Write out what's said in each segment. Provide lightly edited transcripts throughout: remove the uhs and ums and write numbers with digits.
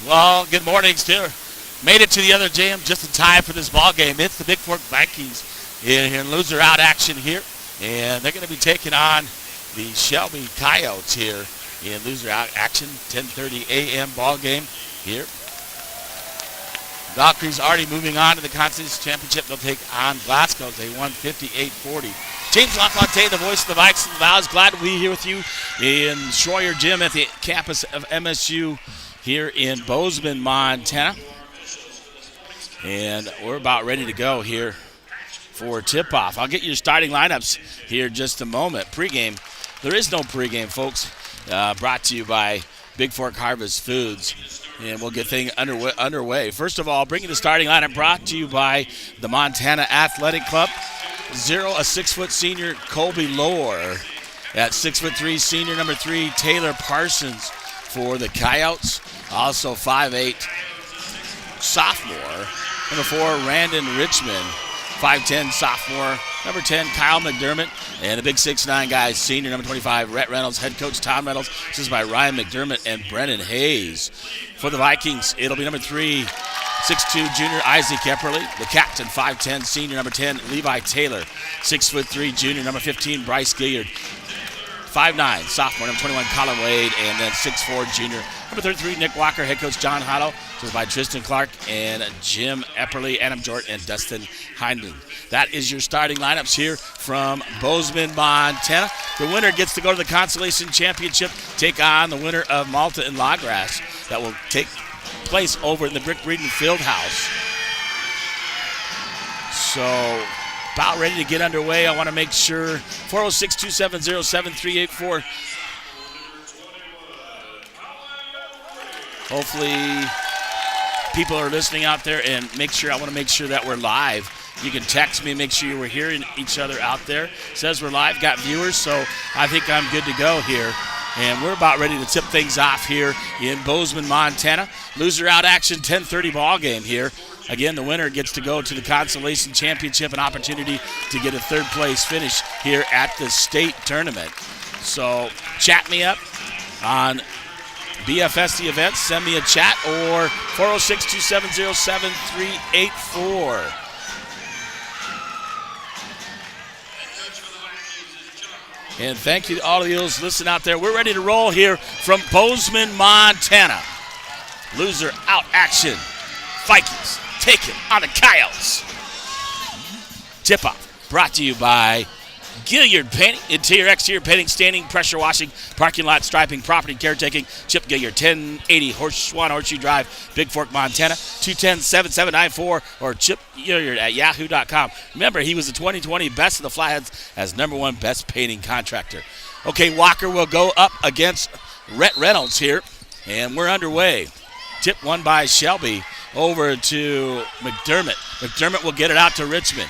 Well, good morning, Steer. Made it to the other jam just in time for this ball game. It's the Bigfork Vikings in loser out action here, and they're going to be taking on the Shelby Coyotes here in loser out action. 10:30 a.m. ball game here. Valkyries already moving on to the Conference Championship. They'll take on Glasgow. They won 58-40. James LaFontaine, the voice of the Vikes and the Vows. Glad to be here with you in Schroyer Gym at the campus of MSU here in Bozeman, Montana. And we're about ready to go here for tip-off. I'll get your starting lineups here in just a moment. Pre-game, there is no pre-game, folks. Brought to you by Bigfork Harvest Foods. And we'll get things underway. First of all, bringing the starting lineup brought to you by the Montana Athletic Club. A 6-foot senior, Colby Lohr. At 6'3", senior number 3, Taylor Parsons for the Coyotes. Also 5'8", sophomore, number 4, Randon Richmond. 5'10", sophomore, number 10, Kyle McDermott. And the big 6'9" guys, senior number 25, Rhett Reynolds. Head coach Tom Reynolds. This is by Ryan McDermott and Brennan Hayes. For the Vikings, it'll be number 3, 6'2", junior Isaac Epperly. The captain, 5'10", senior number 10, Levi Taylor. 6'3", junior number 15, Bryce Gilliard. 5'9", sophomore, number 21, Colin Wade. And then 6'4", junior number 33, Nick Walker. Head coach John Hotto. This is by Tristan Clark and Jim Epperly, Adam Jordan, and Dustin Hindman. That is your starting lineups here from Bozeman, Montana. The winner gets to go to the Consolation Championship, take on the winner of Malta and Lawgrass. That will take place over in the Brick Breeden Fieldhouse. So, about ready to get underway. I want to make sure 406-270-7384. Hopefully people are listening out there, and I want to make sure that we're live. You can text me, make sure we're hearing each other out there. It says we're live, got viewers, so I think I'm good to go here. And we're about ready to tip things off here in Bozeman, Montana. Loser out action, 10:30 ball game here. Again, the winner gets to go to the Consolation Championship, an opportunity to get a third place finish here at the state tournament. So chat me up on BFSC events. Send me a chat or 406-270-7384. And thank you to all of you who's listening out there. We're ready to roll here from Bozeman, Montana. Loser out action. Vikings taking on the Coyotes. Tip-off brought to you by Gilliard Painting, interior, exterior painting, staining, pressure washing, parking lot striping, property caretaking. Chip Gilliard, 1080 Swan Horseshoe Drive, Bigfork, Montana, 210-7794, or Chip Gilliard at yahoo.com. Remember, he was the 2020 Best of the Flatheads as #1 best painting contractor. Okay, Walker will go up against Rhett Reynolds here, and we're underway. Tip won by Shelby over to McDermott. McDermott will get it out to Richmond.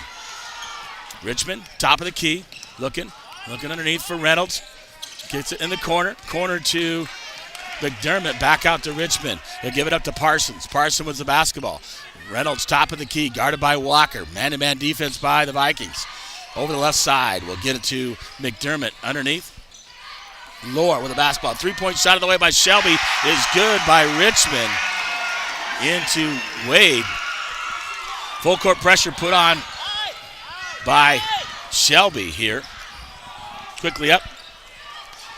Richmond, top of the key, looking underneath for Reynolds. Gets it in the corner to McDermott, back out to Richmond. He'll give it up to Parsons. Parsons with the basketball. Reynolds, top of the key, guarded by Walker. Man-to-man defense by the Vikings. Over the left side, we'll get it to McDermott underneath. Lohr with the basketball. Three-point shot of the way by Shelby is good by Richmond. Into Wade. Full court pressure put on by Shelby here. Quickly up.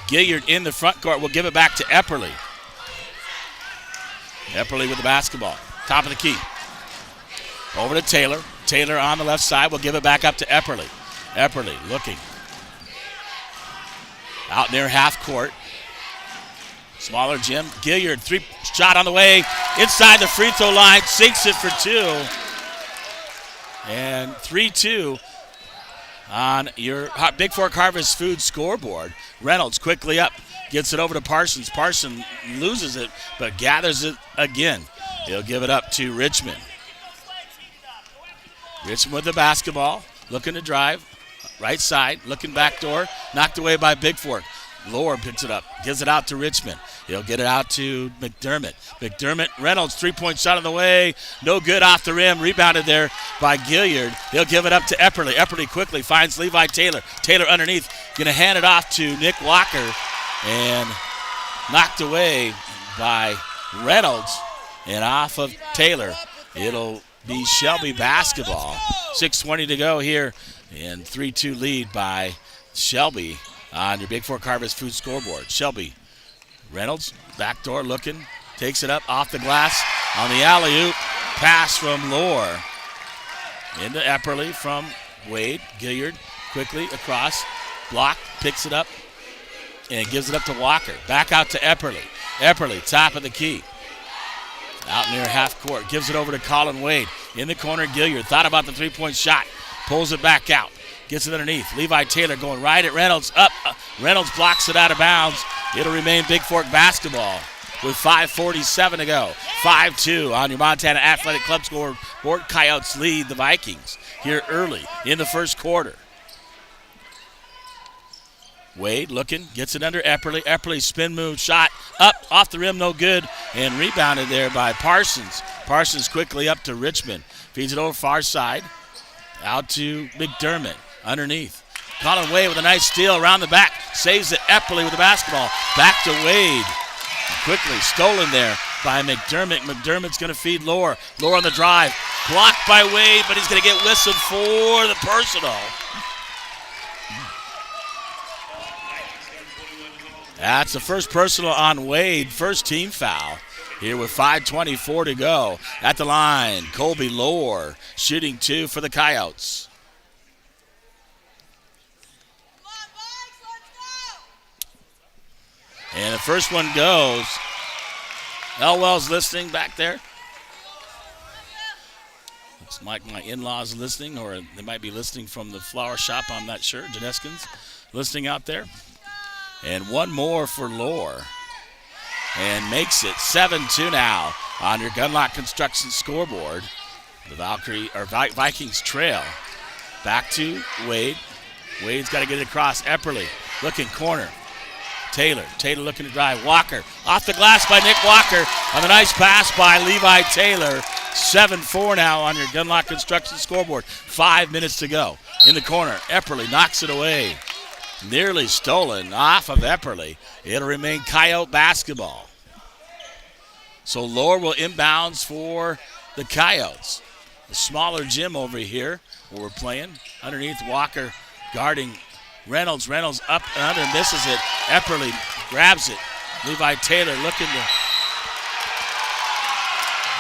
Gilliard in the front court. Will give it back to Epperly. Epperly with the basketball. Top of the key. Over to Taylor. Taylor on the left side. Will give it back up to Epperly. Epperly looking. Out near half court. Smaller Jim. Gilliard, shot on the way. Inside the free throw line. Sinks it for 2. And 3-2 on your Bigfork Harvest Food scoreboard. Reynolds quickly up. Gets it over to Parsons. Parsons loses it, but gathers it again. He'll give it up to Richmond. Richmond with the basketball. Looking to drive. Right side. Looking back door. Knocked away by Bigfork. Lohr picks it up. Gives it out to Richmond. He'll get it out to McDermott. McDermott, Reynolds, three-point shot on the way. No good off the rim. Rebounded there by Gilliard. He'll give it up to Epperly. Epperly quickly finds Levi Taylor. Taylor underneath. Going to hand it off to Nick Walker. And knocked away by Reynolds. and off of Taylor. It'll be Shelby basketball. 6:20 to go here, and 3-2 lead by Shelby on your Bigfork Harvest Food scoreboard. Shelby, Reynolds, backdoor looking, takes it up off the glass on the alley-oop. Pass from Lohr into Epperly from Wade. Gilliard quickly across, block, picks it up, and gives it up to Walker. Back out to Epperly. Epperly, top of the key. Out near half court, gives it over to Colin Wade. In the corner, Gilliard thought about the three-point shot, pulls it back out, gets it underneath. Levi Taylor going right at Reynolds, up. Reynolds blocks it out of bounds. It'll remain Bigfork basketball with 5:47 to go. 5-2 on your Montana Athletic Club scoreboard. Coyotes lead the Vikings here early in the first quarter. Wade looking, gets it under Epperly. Epperly spin move shot up off the rim, no good, and rebounded there by Parsons. Parsons quickly up to Richmond. Feeds it over far side. Out to McDermott underneath. Colin Wade with a nice steal around the back. Saves it. Epperly with the basketball. Back to Wade. Quickly stolen there by McDermott. McDermott's going to feed Lohr. Lohr on the drive. Blocked by Wade, but he's going to get whistled for the personal. That's the first personal on Wade. First team foul. Here with 5:24 to go. At the line, Colby Lohr shooting 2 for the Coyotes. And the first one goes. Elwell's listening back there. Looks like my in-laws listening, or they might be listening from the flower shop. I'm not sure. Janeskins listening out there. And one more for Lohr. And makes it 7-2 now on your Gunlock Construction scoreboard. The Vikings trail. Back to Wade. Wade's got to get it across. Epperly looking corner. Taylor looking to drive. Walker off the glass by Nick Walker on the nice pass by Levi Taylor. 7-4 now on your Gunlock Construction scoreboard. 5 minutes to go. In the corner, Epperly knocks it away. Nearly stolen off of Epperly. It'll remain Coyote basketball. So Lohr will inbounds for the Coyotes. The smaller gym over here where we're playing. Underneath Walker guarding Reynolds. Reynolds up and under, misses it. Epperly grabs it. Levi Taylor looking to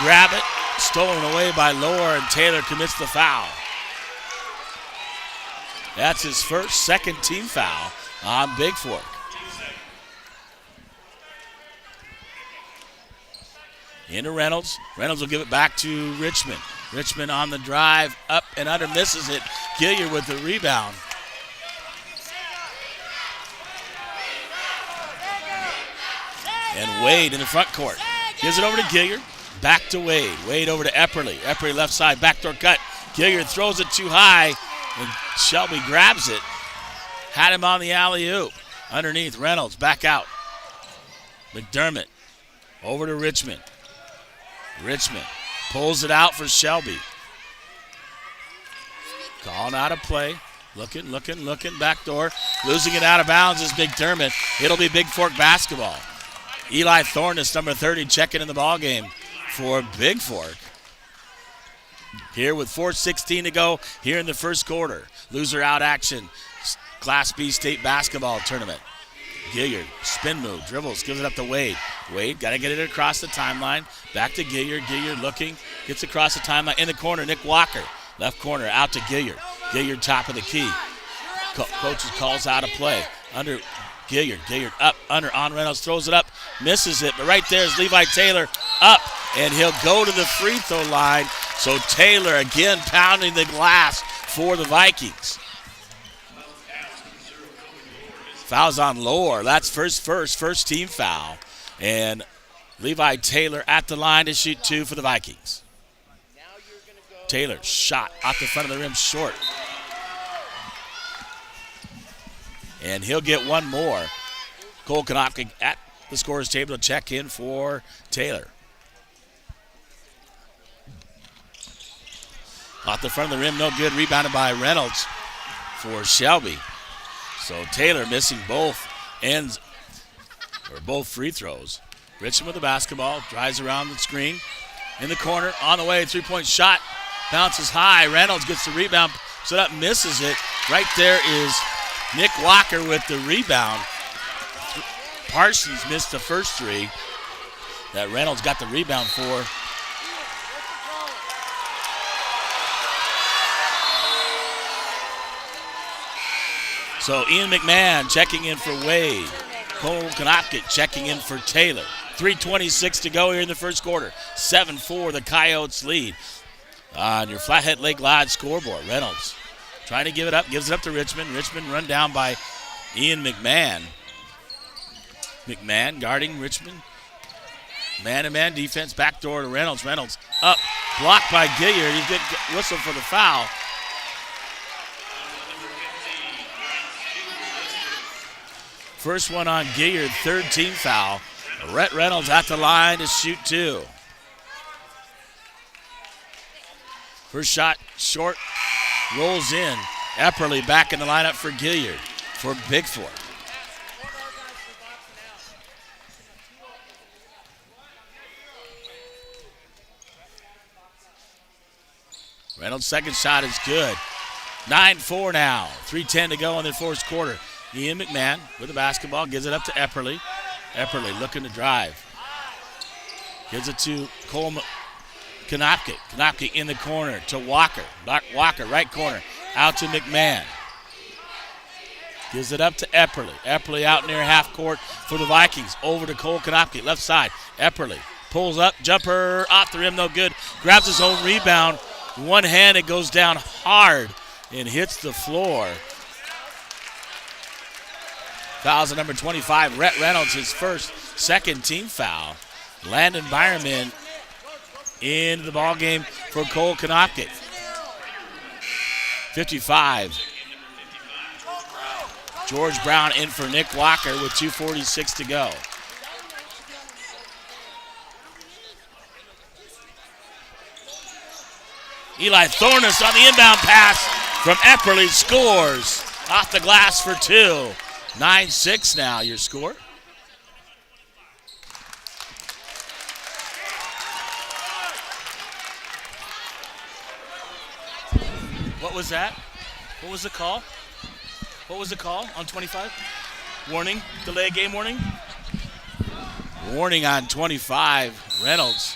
grab it. Stolen away by Lohr, and Taylor commits the foul. That's his second team foul on Bigfork. Into Reynolds. Reynolds will give it back to Richmond. Richmond on the drive, up and under, misses it. Gilliard with the rebound. And Wade in the front court. Gives it over to Gilliard. Back to Wade. Wade over to Epperly. Epperly left side, backdoor cut. Gilliard throws it too high, and Shelby grabs it. Had him on the alley-oop. Underneath, Reynolds back out. McDermott over to Richmond. Richmond pulls it out for Shelby. Calling out of play. Looking, backdoor. Losing it out of bounds is McDermott. It'll be Bigfork basketball. Eli Thornus, number 30, checking in the ballgame for Bigfork. Here with 4:16 to go here in the first quarter. Loser out action. Class B state basketball tournament. Gilliard, spin move, dribbles, gives it up to Wade. Wade got to get it across the timeline. Back to Gilliard. Gilliard looking, gets across the timeline. In the corner, Nick Walker. Left corner, out to Gilliard. Gilliard top of the key. Coach calls out a play. Under Gilliard. Gilliard up, under, on Reynolds, throws it up, misses it. But right there is Levi Taylor up, and he'll go to the free throw line. So Taylor again pounding the glass for the Vikings. Fouls on Lohr. That's first team foul. And Levi Taylor at the line to shoot 2 for the Vikings. Taylor shot off the front of the rim short. And he'll get one more. Cole Konopka at the scorer's table to check in for Taylor. Off the front of the rim, no good. Rebounded by Reynolds for Shelby. So Taylor missing both ends, or both free throws. Richmond with the basketball, drives around the screen. In the corner, on the way, three-point shot. Bounces high. Reynolds gets the rebound, so that misses it. Right there is Nick Walker with the rebound. Parsons missed the first three that Reynolds got the rebound for. So Ian McMahon checking in for Wade. Cole Konopkit checking in for Taylor. 3:26 to go here in the first quarter. 7-4, the Coyotes lead. On your Flathead Lake Lodge scoreboard, Reynolds trying to give it up, gives it up to Richmond. Richmond run down by Ian McMahon. McMahon guarding Richmond. Man-to-man defense, backdoor to Reynolds. Reynolds up, blocked by Gilliard. He's getting whistle for the foul. First one on Gilliard, third team foul. Rhett Reynolds at the line to shoot two. First shot short, rolls in. Epperly back in the lineup for Gilliard for Bigfork. Reynolds' second shot is good. 9-4 now. 3:10 to go in the fourth quarter. Ian McMahon with the basketball, gives it up to Epperly. Epperly looking to drive. Gives it to Cole Konopkit. Konopkit in the corner to Walker. Walker, right corner, out to McMahon. Gives it up to Epperly. Epperly out near half court for the Vikings. Over to Cole Konopkit, left side. Epperly pulls up, jumper off the rim, no good. Grabs his own rebound. One hand, it goes down hard and hits the floor. Fouls at number 25, Rhett Reynolds, his first, second team foul. Landon Byerman into the ball game for Cole Konopkit. 55. George Brown in for Nick Walker with 2:46 to go. Eli Thornus on the inbound pass from Epperly scores off the glass for two. 9-6 now, your score. What was that? What was the call? What was the call on 25? Warning, delay game warning? Warning on 25, Reynolds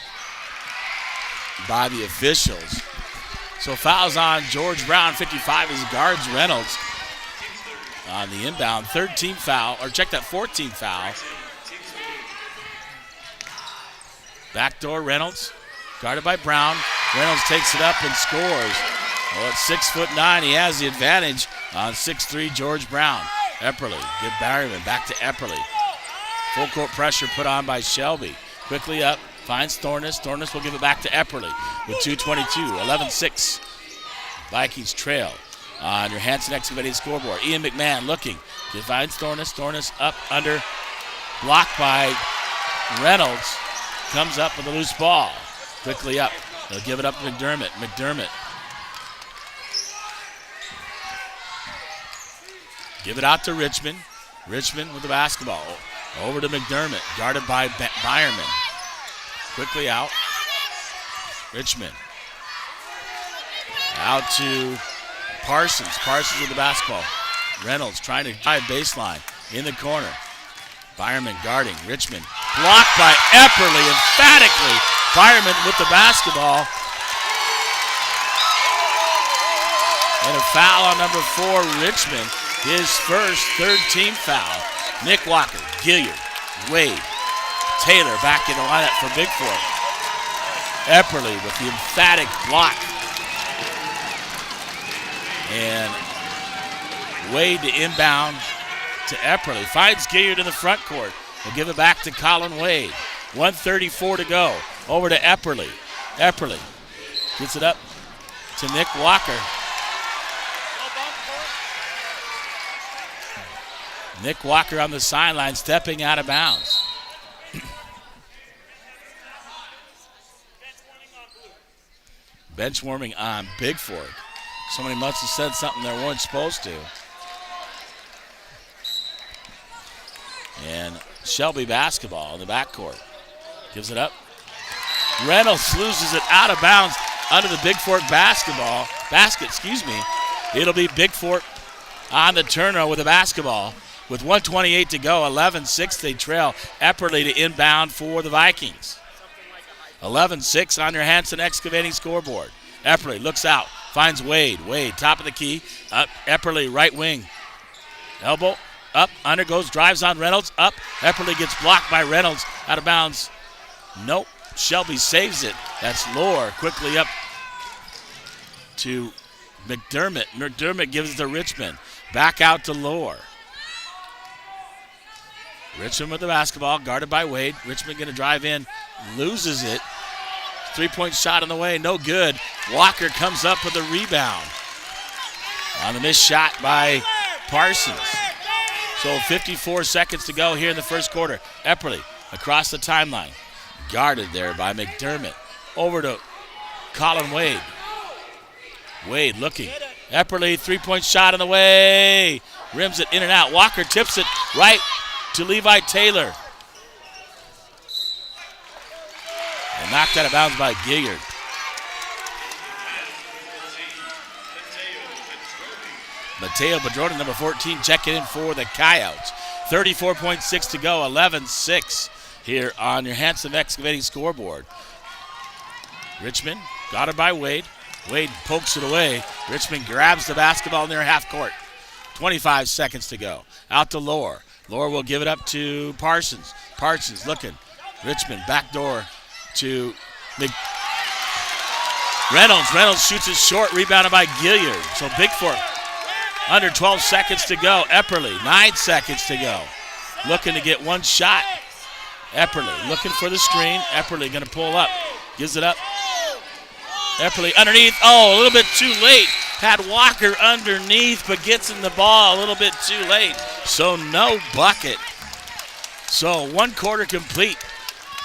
by the officials. So fouls on George Brown, 55, as guards Reynolds. On the inbound, third team foul, or check that, 14 foul. Backdoor Reynolds, guarded by Brown. Reynolds takes it up and scores. Well, at 6'9", he has the advantage on 6'3", George Brown. Epperly, good Barryman, back to Epperly. Full court pressure put on by Shelby. Quickly up, finds Thornus. Thornus will give it back to Epperly with 2:22, 11-6. Vikings trail. On your Hanson Excavating scoreboard, Ian McMahon looking. He finds Thornus. Thornus up under. Blocked by Reynolds. Comes up with a loose ball. Quickly up. They'll give it up to McDermott. McDermott. Give it out to Richmond. Richmond with the basketball. Over to McDermott. Guarded by Byerman. Quickly out. Richmond. Out to Parsons. Parsons with the basketball. Reynolds trying to drive baseline in the corner. Byerman guarding. Richmond blocked by Epperly emphatically. Byerman with the basketball. And a foul on number 4, Richmond. His first third team foul. Nick Walker, Gilliard, Wade, Taylor back in the lineup for Bigfork. Epperly with the emphatic block. And Wade to inbound to Epperly. Finds Gilliard in the front court. He'll give it back to Colin Wade. 1:34 to go. Over to Epperly. Epperly gets it up to Nick Walker. Nick Walker on the sideline, stepping out of bounds. Bench warming on Bigfork. Somebody must have said something they weren't supposed to. And Shelby basketball in the backcourt. Gives it up. Reynolds loses it out of bounds under the Bigfork basket. It'll be Bigfork on the turnover with a basketball. With 1:28 to go, 11-6 they trail. Epperly to inbound for the Vikings. 11-6 on your Hanson Excavating scoreboard. Epperly looks out, finds Wade. Wade, top of the key. Up, Epperly, right wing. Elbow, up, under goes, drives on Reynolds. Up, Epperly gets blocked by Reynolds. Out of bounds. Nope, Shelby saves it. That's Lohr quickly up to McDermott. McDermott gives it to Richmond. Back out to Lohr. Richmond with the basketball, guarded by Wade. Richmond going to drive in, loses it. Three-point shot on the way, no good. Walker comes up with a rebound on the missed shot by Parsons. So 54 seconds to go here in the first quarter. Epperly across the timeline, guarded there by McDermott. Over to Colin Wade. Wade looking. Epperly, three-point shot on the way. Rims it in and out. Walker tips it right to Levi Taylor. And knocked out of bounds by Gilliard. Mateo Padrona, number 14, checking in for the Coyotes. 34.6 to go, 11-6 here on your Hanson Excavating scoreboard. Richmond got it by Wade. Wade pokes it away. Richmond grabs the basketball near half court. 25 seconds to go. Out to Lohr. Lohr will give it up to Parsons. Parsons looking. Richmond backdoor to Reynolds. Reynolds shoots it short, rebounded by Gilliard. So Bigfork under 12 seconds to go. Epperly, 9 seconds to go. Looking to get one shot. Epperly looking for the screen. Epperly going to pull up. Gives it up. Epperly underneath. Oh, a little bit too late. Had Walker underneath, but gets in the ball a little bit too late. So no bucket. So one quarter complete.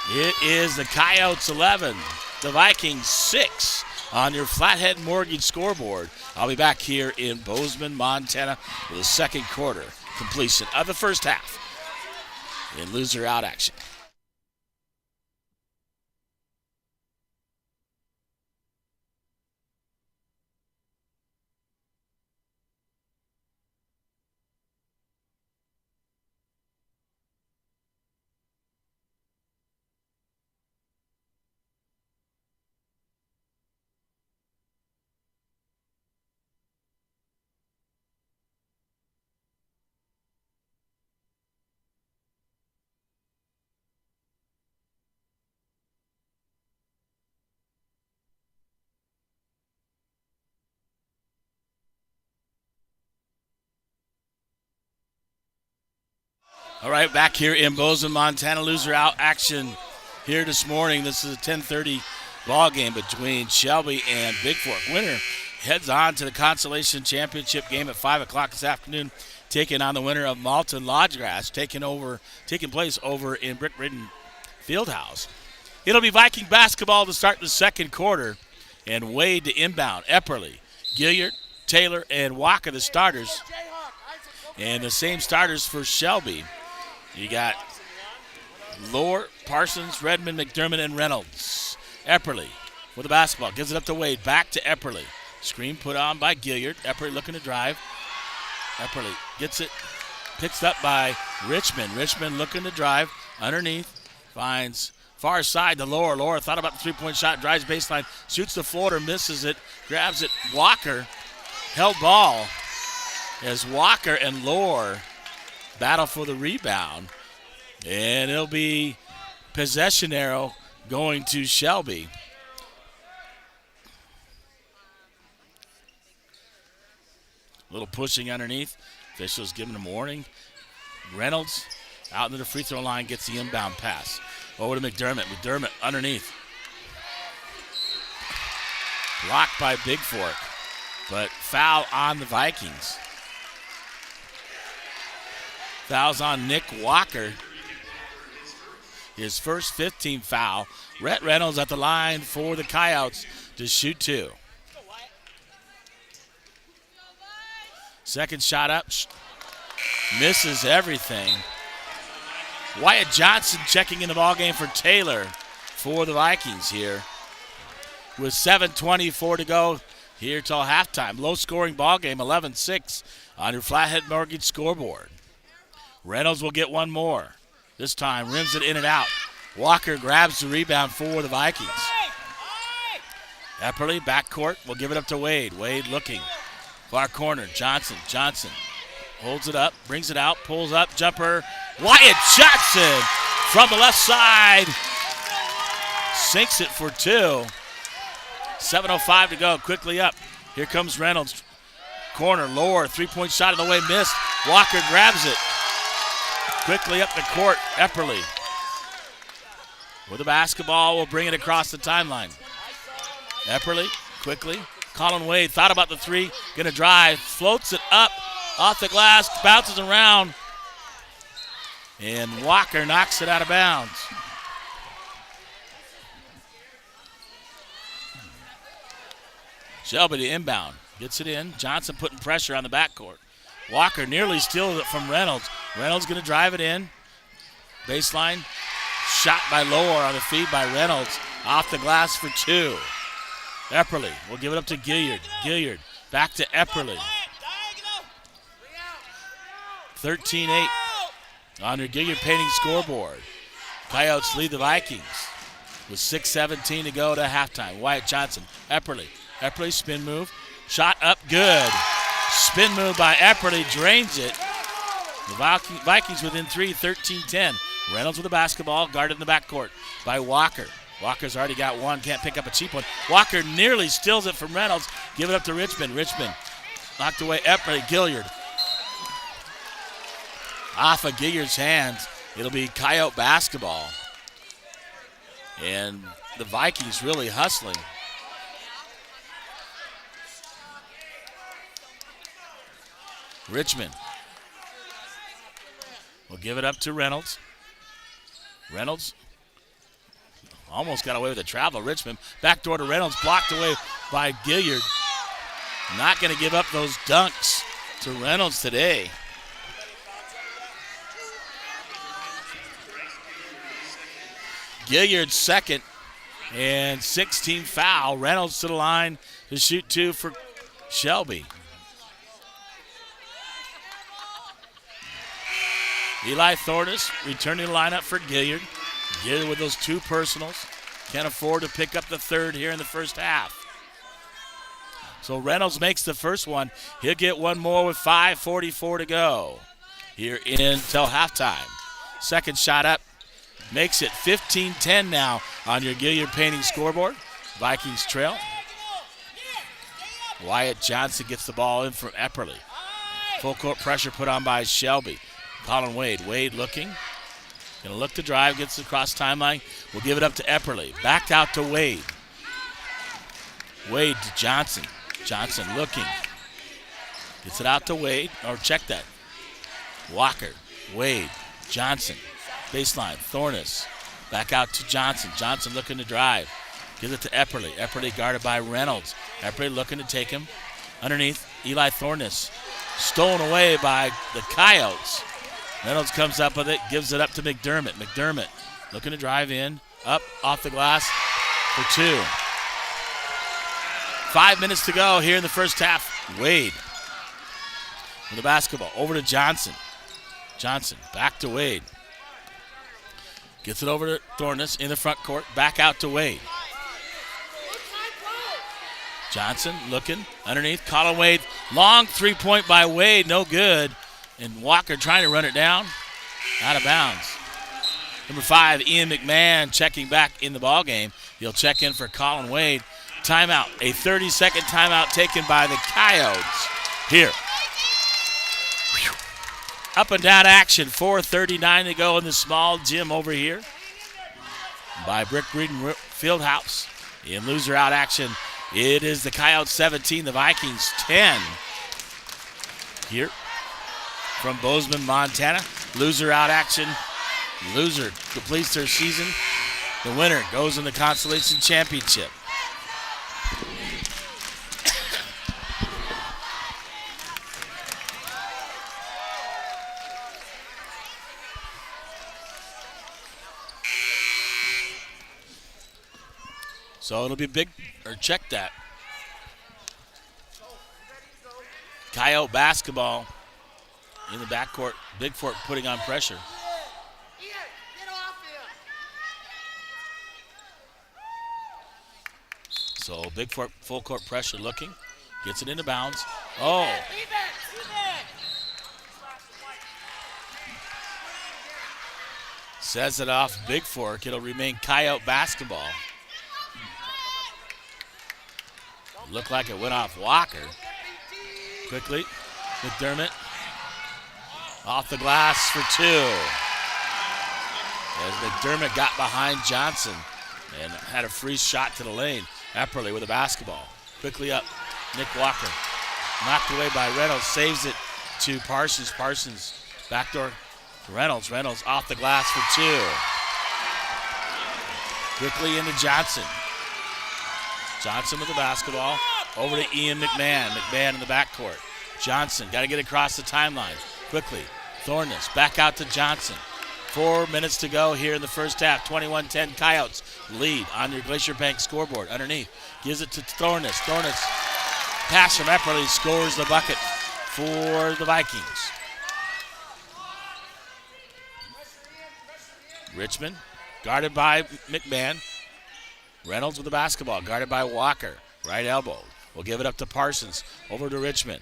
It is the Coyotes 11, the Vikings 6 on your Flathead Mortgage scoreboard. I'll be back here in Bozeman, Montana with the second quarter completion of the first half in loser out action. All right, back here in Bozeman, Montana, loser out action here this morning. This is a 10:30 ball game between Shelby and Bigfork. Winner heads on to the Consolation Championship game at 5 o'clock this afternoon, taking on the winner of Malton Lodgegrass, taking place over in Brick Ridden Fieldhouse. It'll be Viking basketball to start the second quarter, and Wade to inbound. Epperly, Gilliard, Taylor, and Walker the starters, and the same starters for Shelby. You got Lohr, Parsons, Redmond, McDermott, and Reynolds. Epperly with the basketball. Gives it up to Wade. Back to Epperly. Screen put on by Gilliard. Epperly looking to drive. Epperly gets it. Picked up by Richmond. Richmond looking to drive. Underneath. Finds far side to Lohr. Lohr thought about the three-point shot. Drives baseline. Shoots the floater. Misses it. Grabs it. Walker held ball as Walker and Lohr battle for the rebound, and it'll be possession arrow going to Shelby. A little pushing underneath. Officials giving him a warning. Reynolds out into the free throw line, gets the inbound pass. Over to McDermott. McDermott underneath. Blocked by Bigfork, but foul on the Vikings. Fouls on Nick Walker. His first 15 foul. Rhett Reynolds at the line for the Coyotes to shoot two. Second shot up. Misses everything. Wyatt Johnson checking in the ballgame for Taylor. for the Vikings here with 7:24 to go here till halftime. Low-scoring ball game, 11-6 on your Flathead Mortgage scoreboard. Reynolds will get one more. This time rims it in and out. Walker grabs the rebound for the Vikings. Epperly, backcourt, will give it up to Wade. Wade looking. Far corner, Johnson. Johnson holds it up, brings it out, pulls up, jumper. Wyatt Johnson from the left side. Sinks it for two. 7:05 to go, quickly up. Here comes Reynolds. Corner, lower, three-point shot on the way, missed. Walker grabs it. Quickly up the court, Epperly. With the basketball, will bring it across the timeline. Epperly, quickly. Colin Wade thought about the three, gonna drive, floats it up, off the glass, bounces around, and Walker knocks it out of bounds. Shelby to inbound, gets it in. Johnson putting pressure on the backcourt. Walker nearly steals it from Reynolds. Reynolds gonna drive it in. Baseline, shot by Lower on the feed by Reynolds. Off the glass for two. Epperly will give it up to Gilliard. Gilliard back to Epperly. 13-8 on your Gilliard painting scoreboard. Coyotes lead the Vikings with 6:17 to go to halftime. Wyatt Johnson, Epperly. Epperly spin move. Shot up good. Spin move by Epperly, drains it. The Vikings within three, 13-10. Reynolds with the basketball, guarded in the backcourt by Walker. Walker's already got one, can't pick up a cheap one. Walker nearly steals it from Reynolds. Give it up to Richmond. Richmond knocked away Epperly. Gilliard. Off of Gilliard's hands. It'll be Coyote basketball. And the Vikings really hustling. Richmond will give it up to Reynolds. Reynolds almost got away with the travel. Richmond backdoor to Reynolds, blocked away by Gilliard. Not going to give up those dunks to Reynolds today. Gilliard's second and 16 foul. Reynolds to the line to shoot two for Shelby. Eli Thorntis returning the lineup for Gilliard. Gilliard with those two personals. Can't afford to pick up the third here in the first half. So Reynolds makes the first one. He'll get one more with 5:44 to go here until halftime. Second shot up. Makes it 15-10 now on your Gilliard painting scoreboard. Vikings trail. Wyatt Johnson gets the ball in from Epperly. Full court pressure put on by Shelby. Colin Wade. Wade looking. Going to look to drive. Gets across timeline. We'll give it up to Epperly. Back out to Wade. Wade to Johnson. Johnson looking. Gets it out to Wade. Or check that. Walker. Wade. Johnson. Baseline. Thorntis. Back out to Johnson. Johnson looking to drive. Gives it to Epperly. Epperly guarded by Reynolds. Epperly looking to take him. Underneath. Eli Thorntis. Stolen away by the Coyotes. Reynolds comes up with it, gives it up to McDermott. McDermott looking to drive in, up, off the glass for two. 5 minutes to go here in the first half. Wade with the basketball, over to Johnson. Johnson back to Wade. Gets it over to Thorntis in the front court, back out to Wade. Johnson looking underneath. Colin Wade, long three-point by Wade, no good. And Walker trying to run it down, out of bounds. Number 5, Ian McMahon checking back in the ballgame. He'll check in for Colin Wade. Timeout, a 30-second timeout taken by the Coyotes here. Up and down action, 4:39 to go in the small gym over here by Brick Breeden Fieldhouse. In loser out action, it is the Coyotes 17, the Vikings 10 here from Bozeman, Montana. Loser out action. Loser completes their season. The winner goes in the Consolation Championship. So it'll be check that. Coyote basketball in the backcourt. Bigfork putting on pressure. So Bigfork full court pressure looking. Gets it into bounds. Oh. Says it off Bigfork. It'll remain Coyote basketball. Looked like it went off Walker. Quickly, McDermott off the glass for 2. As McDermott got behind Johnson and had a free shot to the lane. Epperly with a basketball. Quickly up, Nick Walker. Knocked away by Reynolds, saves it to Parsons. Parsons, backdoor Reynolds. Reynolds off the glass for 2. Quickly into Johnson. Johnson with the basketball. Over to Ian McMahon. McMahon in the backcourt. Johnson got to get across the timeline. Quickly. Thorness back out to Johnson. 4 minutes to go here in the first half. 21-10 Coyotes lead on your Glacier Bank scoreboard. Underneath. Gives it to Thorness. Thorness pass from Epperly. Scores the bucket for the Vikings. Richmond guarded by McMahon. Reynolds with the basketball. Guarded by Walker. Right elbow. We'll give it up to Parsons. Over to Richmond.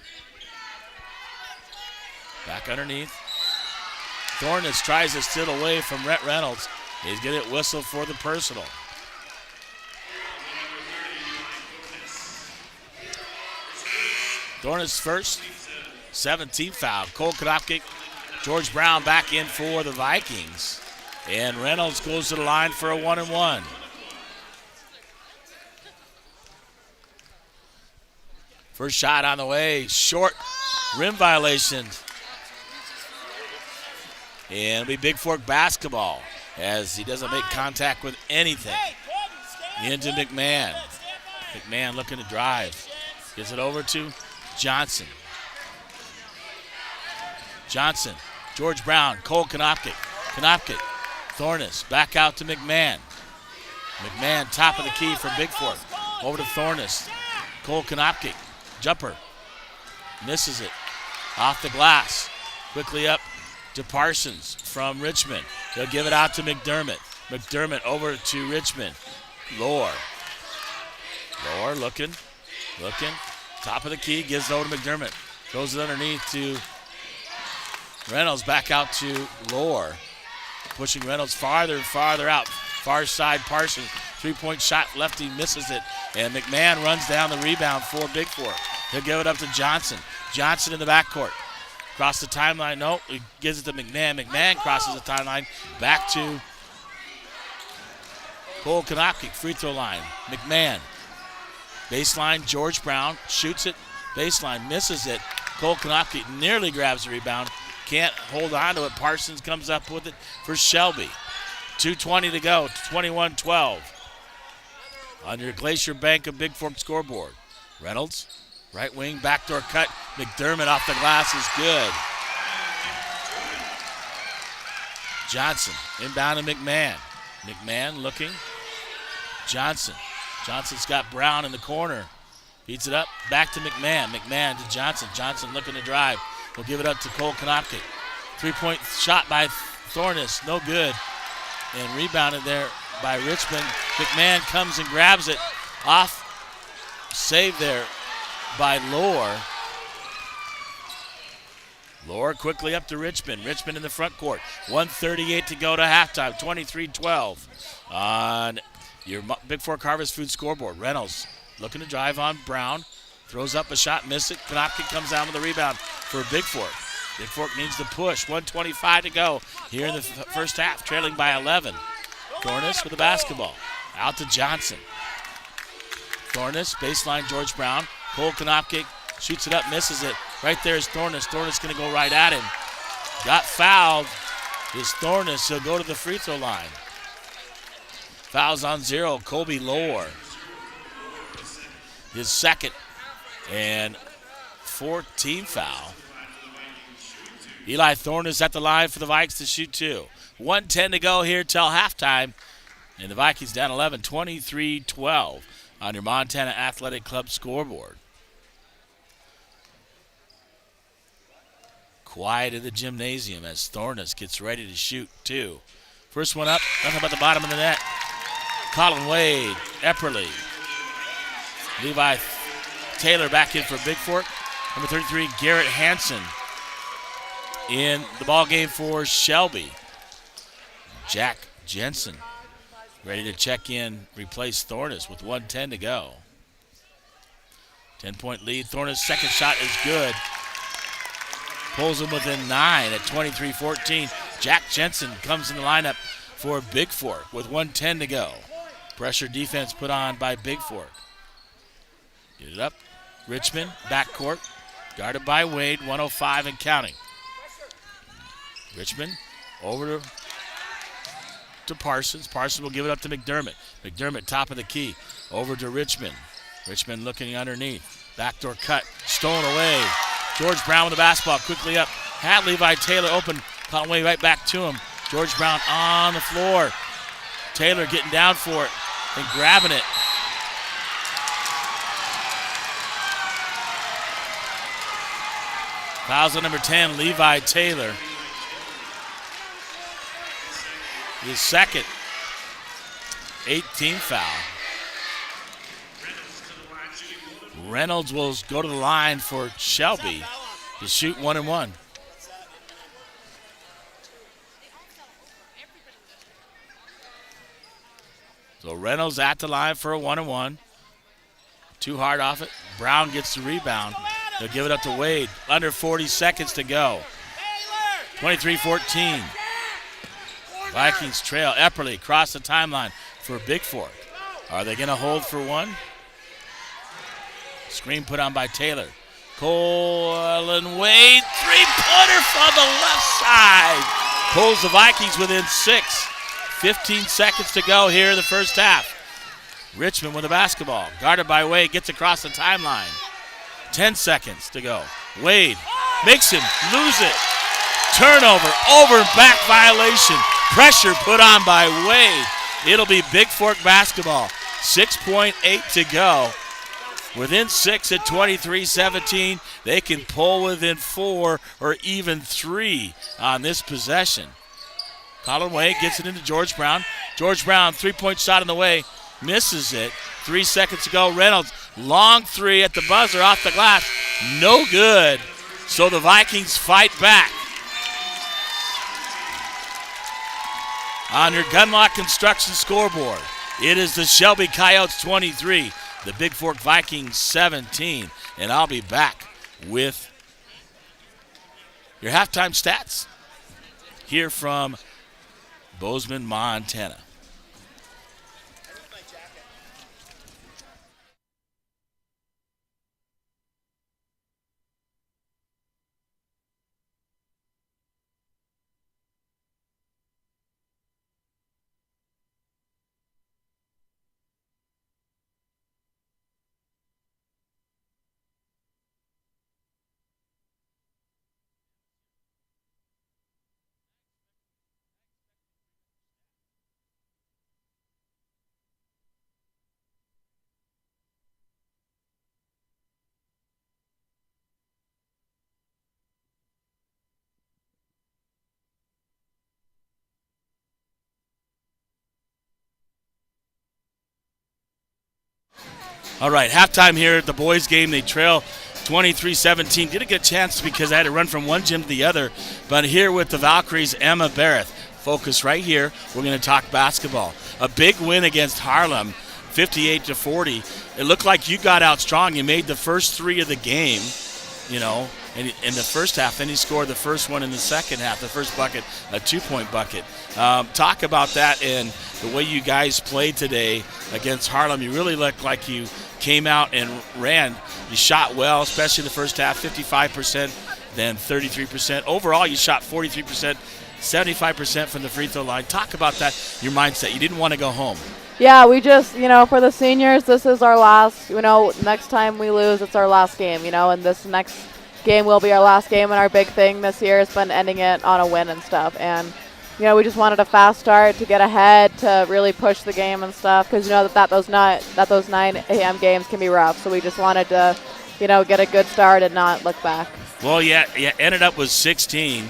Back underneath. Thorness tries to steal away from Rhett Reynolds. He's going to whistle for the personal. Thorness first. 17th foul. Cole Konopkic. George Brown back in for the Vikings. And Reynolds goes to the line for a 1-and-1. First shot on the way, short, rim violation. And it'll be Bigfork basketball as he doesn't make contact with anything. Into McMahon. McMahon looking to drive. Gets it over to Johnson. Johnson, George Brown, Cole Konopkic. Konopkic, Thorness, back out to McMahon. McMahon, top of the key for Bigfork. Over to Thorness. Cole Konopkic. Jumper. Misses it. Off the glass. Quickly up to Parsons from Richmond. He'll give it out to McDermott. McDermott over to Richmond. Lohr looking. Top of the key. Gives it over to McDermott. Throws it underneath to Reynolds. Back out to Lohr. Pushing Reynolds farther and farther out. Far side Parsons. 3-point shot. Lefty misses it. And McMahon runs down the rebound for Bigfork. He'll give it up to Johnson. Johnson in the backcourt. Across the timeline. No, he gives it to McMahon. McMahon crosses the timeline. Back to Cole Konopkic. Free throw line. McMahon. Baseline. George Brown shoots it. Baseline. Misses it. Cole Konopkic nearly grabs the rebound. Can't hold on to it. Parsons comes up with it for Shelby. 2:20 to go. 21-12. On your Glacier Bank of Bigfork scoreboard. Reynolds, right wing, backdoor cut. McDermott off the glass is good. Johnson, inbound to McMahon. McMahon looking. Johnson. Johnson's got Brown in the corner. Feeds it up, back to McMahon. McMahon to Johnson. Johnson looking to drive. We'll give it up to Cole Konopkic. 3-point shot by Thorness, no good. And rebounded there by Richmond. McMahon comes and grabs it. Off. Save there by Lohr. Lohr quickly up to Richmond. Richmond in the front court. 1:38 to go to halftime. 23-12 on your Bigfork Harvest Food scoreboard. Reynolds looking to drive on Brown. Throws up a shot, miss it. Konopkic comes down with the rebound for Bigfork. Bigfork needs to push. 1:25 to go here in the first half, trailing by 11. Thorness with the basketball. Out to Johnson. Thorness, baseline George Brown. Cole Konopkic shoots it up, misses it. Right there is Thorness. Thorness going to go right at him. Got fouled is Thorness. He'll go to the free throw line. Fouls on 0. Colby Lohr. His second and 14th foul. Eli Thorness at the line for the Vikes to shoot 2. 1:10 to go here till halftime. And the Vikings down 11, 23-12 on your Montana Athletic Club scoreboard. Quiet in the gymnasium as Thornus gets ready to shoot two. First one up, nothing but the bottom of the net. Colin Wade, Epperly. Levi Taylor back in for Bigfork. Number 33, Garrett Hansen in the ball game for Shelby. Jack Jensen ready to check in, replace Thornus with 1:10 to go. 10-point lead. Thornus' second shot is good. Pulls him within 9 at 23-14. Jack Jensen comes in the lineup for Bigfork with 1:10 to go. Pressure defense put on by Bigfork. Get it up. Richmond, backcourt. Guarded by Wade, 105 and counting. Richmond over to Parsons. Parsons will give it up to McDermott. McDermott, top of the key. Over to Richmond. Richmond looking underneath. Backdoor cut. Stolen away. George Brown with the basketball. Quickly up. Had Levi Taylor open. Conway right back to him. George Brown on the floor. Taylor getting down for it and grabbing it. Fouls on number 10, Levi Taylor. His second 18th foul. Reynolds will go to the line for Shelby to shoot 1-1. So Reynolds at the line for a 1-1. Too hard off it. Brown gets the rebound. They'll give it up to Wade. Under 40 seconds to go. 23-14. Vikings trail. Epperly across the timeline for Bigfork. Are they going to hold for one? Screen put on by Taylor. Colin Wade, three-pointer from the left side. Pulls the Vikings within 6. 15 seconds to go here in the first half. Richmond with the basketball. Guarded by Wade, gets across the timeline. 10 seconds to go. Wade makes him lose it. Turnover, over and back violation. Pressure put on by Wade. It'll be Bigfork basketball. 6.8 to go. Within 6 at 23-17. They can pull within 4 or even 3 on this possession. Colin Wade gets it into George Brown. George Brown, three-point shot in the way. Misses it. 3 seconds to go. Reynolds, long three at the buzzer off the glass. No good. So the Vikings fight back. On your Gunlock Construction scoreboard, it is the Shelby Coyotes 23, the Bigfork Vikings 17. And I'll be back with your halftime stats here from Bozeman, Montana. All right, halftime here at the boys' game. They trail 23-17. Didn't get a chance because I had to run from one gym to the other. But here with the Valkyries, Emma Barrett. Focus right here. We're going to talk basketball. A big win against Harlem, 58-40. It looked like you got out strong. You made the first 3 of the game, in the first half. Then you scored the first one in the second half, the first bucket, a 2-point bucket. Talk about that and the way you guys played today against Harlem. You really looked like you came out and ran. You shot well, especially the first half, 55%, then 33%. Overall, you shot 43%, 75% from the free throw line. Talk about that, your mindset. You didn't want to go home. Yeah, we just, for the seniors, this is our last, next time we lose, it's our last game, and this next game will be our last game, and our big thing this year has been ending it on a win and stuff. And, you know, we just wanted a fast start to get ahead, to really push the game and stuff, because you know that those 9 a.m. games can be rough. So we just wanted to, you know, get a good start and not look back. Well, yeah, ended up with 16.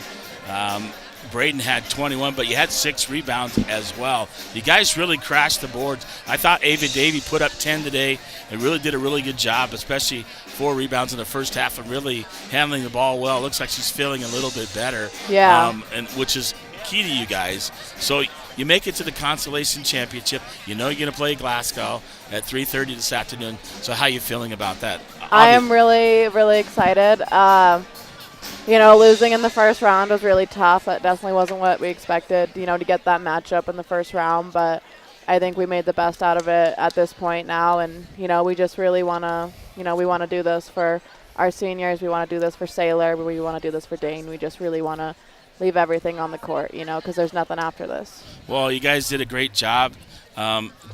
Braden had 21, but you had 6 rebounds as well. You guys really crashed the boards. I thought Ava Davey put up 10 today and really did a really good job, especially 4 rebounds in the first half and really handling the ball well. It looks like she's feeling a little bit better, and which is key to you guys. So you make it to the Consolation Championship. You know you're going to play Glasgow at 3:30 this afternoon. So how are you feeling about that? I am really, really excited. You know, losing in the first round was really tough. That definitely wasn't what we expected, you know, to get that matchup in the first round. But I think we made the best out of it at this point now. And, you know, we just really want to, you know, we want to do this for our seniors. We want to do this for Saylor. We want to do this for Dane. We just really want to leave everything on the court, you know, because there's nothing after this. Well, you guys did a great job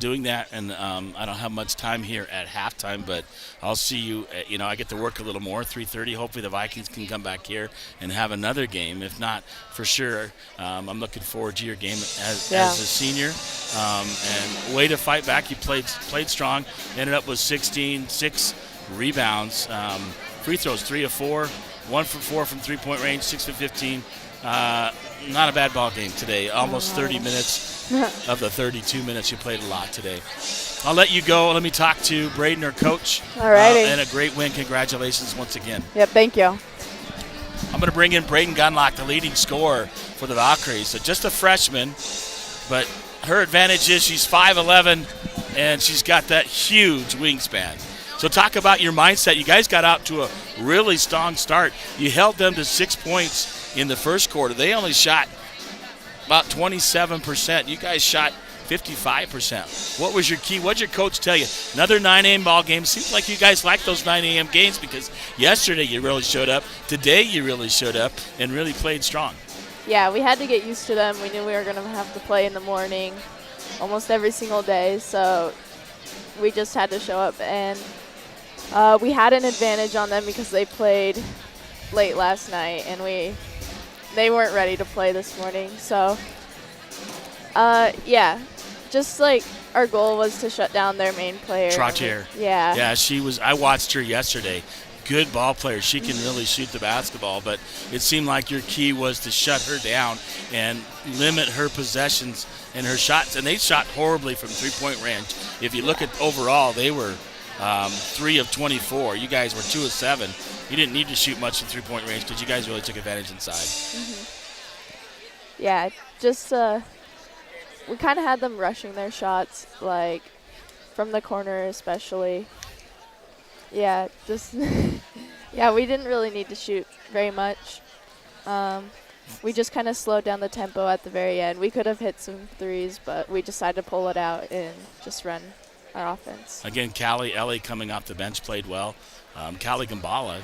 doing that, and I don't have much time here at halftime, but I'll see you. You know, I get to work a little more. 3:30. Hopefully, the Vikings can come back here and have another game. If not, for sure, I'm looking forward to your game as a senior. And way to fight back. You played strong. Ended up with 16, 6 rebounds, free throws 3 of 4, 1 for 4 from 3-point range, 6 for 15. Not a bad ball game today. Almost 30 minutes of the 32 minutes. You played a lot today. I'll let you go. Let me talk to Braden, our coach. All righty. And a great win. Congratulations once again. Yep, thank you. I'm going to bring in Braden Gunlock, the leading scorer for the Valkyries. So just a freshman, but her advantage is she's 5'11", and she's got that huge wingspan. So talk about your mindset. You guys got out to a really strong start. You held them to 6 points in the first quarter. They only shot about 27%. You guys shot 55%. What was your key? What did your coach tell you? Another 9 a.m. ball game. Seems like you guys like those 9 a.m. games because yesterday you really showed up. Today you really showed up and really played strong. Yeah, we had to get used to them. We knew we were going to have to play in the morning almost every single day, so we just had to show up. And we had an advantage on them because they played late last night, and they weren't ready to play this morning. So, yeah, just like our goal was to shut down their main player. Trottier. Yeah. Yeah, she was. I watched her yesterday. Good ball player. She can really shoot the basketball, but it seemed like your key was to shut her down and limit her possessions and her shots. And they shot horribly from 3-point range. If you look at overall, they were 3 of 24. You guys were 2 of 7. You didn't need to shoot much from 3-point range because you guys really took advantage inside. Mm-hmm. Yeah, just we kind of had them rushing their shots, like from the corner especially. Yeah, just yeah, we didn't really need to shoot very much. We just kind of slowed down the tempo at the very end. We could have hit some threes, but we decided to pull it out and just run our offense. Again, Callie Ellie coming off the bench played well. Callie Gambala,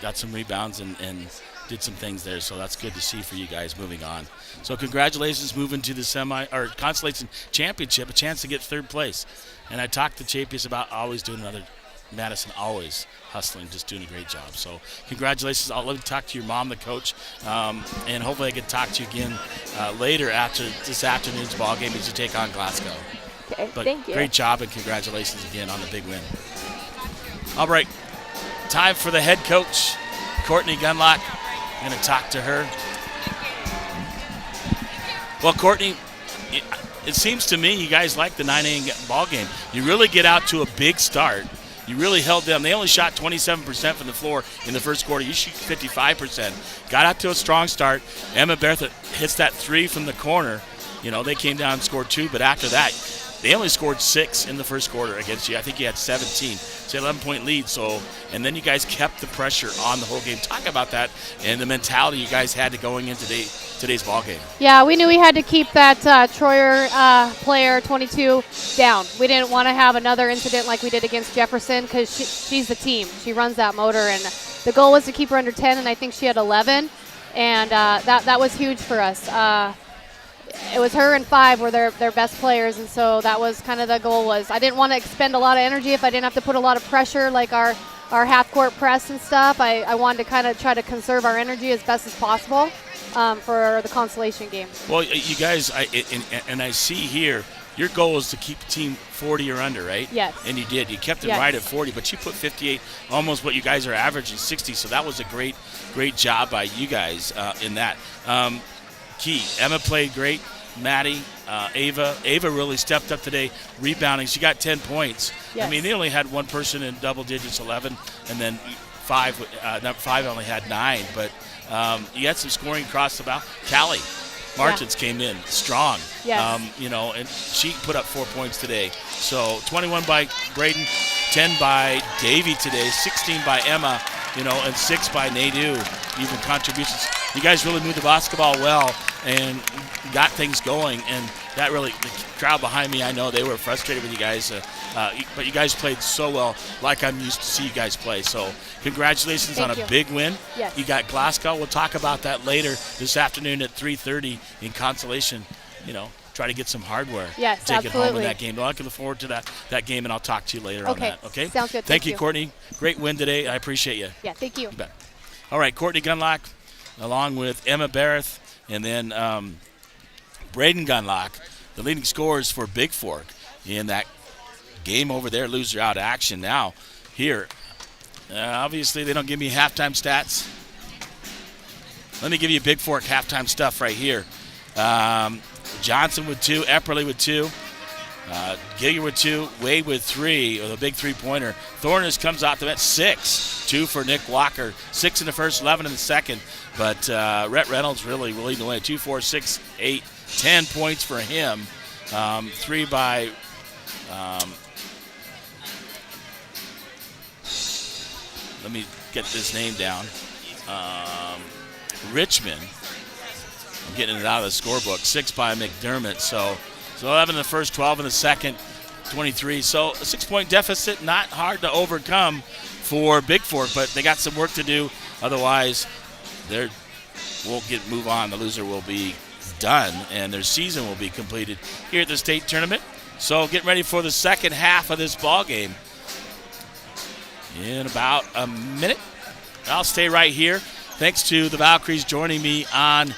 got some rebounds and did some things there, so that's good to see for you guys moving on. So congratulations moving to the Consolation Championship, a chance to get 3rd place. And I talked to Chapius about always doing another Madison, always hustling, just doing a great job. So congratulations. I'll let me talk to your mom, the coach, and hopefully I can talk to you again later after this afternoon's ball game as you take on Glasgow. Okay, but thank you. Great job and congratulations again on the big win. All right, time for the head coach, Courtney Gunlock. I'm going to talk to her. Well, Courtney, it seems to me you guys like the 9 a.m. ball game. You really get out to a big start. You really held them. They only shot 27% from the floor in the first quarter. You shoot 55%. Got out to a strong start. Emma Bertha hits that 3 from the corner. They came down and scored 2, but after that, they only scored 6 in the first quarter against you. I think you had 17. It's an 11-point lead. And then you guys kept the pressure on the whole game. Talk about that and the mentality you guys had to going into today's ball game. Yeah, we knew we had to keep that Troyer player 22 down. We didn't want to have another incident like we did against Jefferson because she's the team. She runs that motor, and the goal was to keep her under 10, and I think she had 11, and that was huge for us. It was her and 5 were their best players, and so that was kind of the goal. I didn't want to expend a lot of energy if I didn't have to put a lot of pressure like our our half-court press and stuff. I wanted to kind of try to conserve our energy as best as possible for the consolation game. Well, you guys, I see here, your goal is to keep the team 40 or under, right? Yes. And you did. You kept them Yes. right at 40, but you put 58, almost what you guys are averaging, 60. So that was a great job by you guys in that. Key, Emma played great. Maddie, Ava really stepped up today, rebounding. She got 10 points. Yes. I mean, they only had one person in double digits, 11, and then five only had 9. But you had some scoring across the bow. Callie Martins came in strong. Yes. And she put up 4 points today. So 21 by Braden, 10 by Davey today, 16 by Emma, and 6 by Nadu. Even contributions. You guys really moved the basketball well and got things going, and that really, the crowd behind me, I know they were frustrated with you guys, but you guys played so well, like I'm used to see you guys play. So congratulations on a big win. Yes. You got Glasgow. We'll talk about that later this afternoon at 3:30 in consolation. Try to get some hardware. Yes, take it home in absolutely. that game. Well, I can look forward to that game, and I'll talk to you later on that. Okay. Sounds good. Thank you, Courtney. Great win today. I appreciate you. Yeah, thank you. You bet. All right, Courtney Gunlock, along with Emma Barrett, and then Braden Gunlock, the leading scorers for Bigfork in that game over there. Loser out of action now. Here, obviously they don't give me halftime stats. Let me give you Bigfork halftime stuff right here. Johnson with 2, Epperly with 2, Gilliard with 2, Wade with 3, or the big three-pointer. Thorners comes out to that 6, 2 for Nick Walker, 6 in the first, 11 in the second. But Rhett Reynolds really leading the way, 2, 4, 6, 8, 10 points for him. 3 by let me get this name down. Richmond. I'm getting it out of the scorebook. 6 by McDermott. So 11 in the first, 12 in the second, 23. So a 6-point deficit, not hard to overcome for Bigfork, but they got some work to do. Otherwise, they won't move on. The loser will be done, and their season will be completed here at the state tournament. So getting ready for the second half of this ball game in about a minute. I'll stay right here. Thanks to the Valkyries joining me on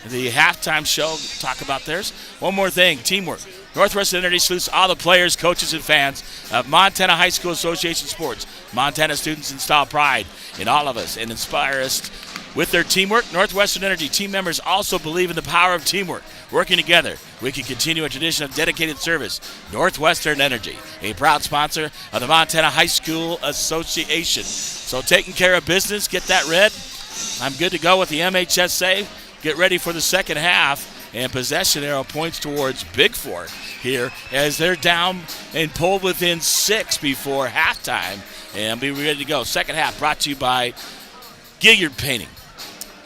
the halftime show. Talk about theirs. One more thing, teamwork. Northwestern Energy salutes all the players, coaches, and fans of Montana High School Association sports. Montana students instill pride in all of us and inspire us with their teamwork. Northwestern Energy team members also believe in the power of teamwork. Working together, we can continue a tradition of dedicated service. Northwestern Energy, a proud sponsor of the Montana High School Association. So taking care of business, get that red. I'm good to go with the MHSA. Get ready for the second half. And possession arrow points towards Bigfork here as they're down and pulled within 6 before halftime. And be ready to go. Second half brought to you by Gilliard Painting.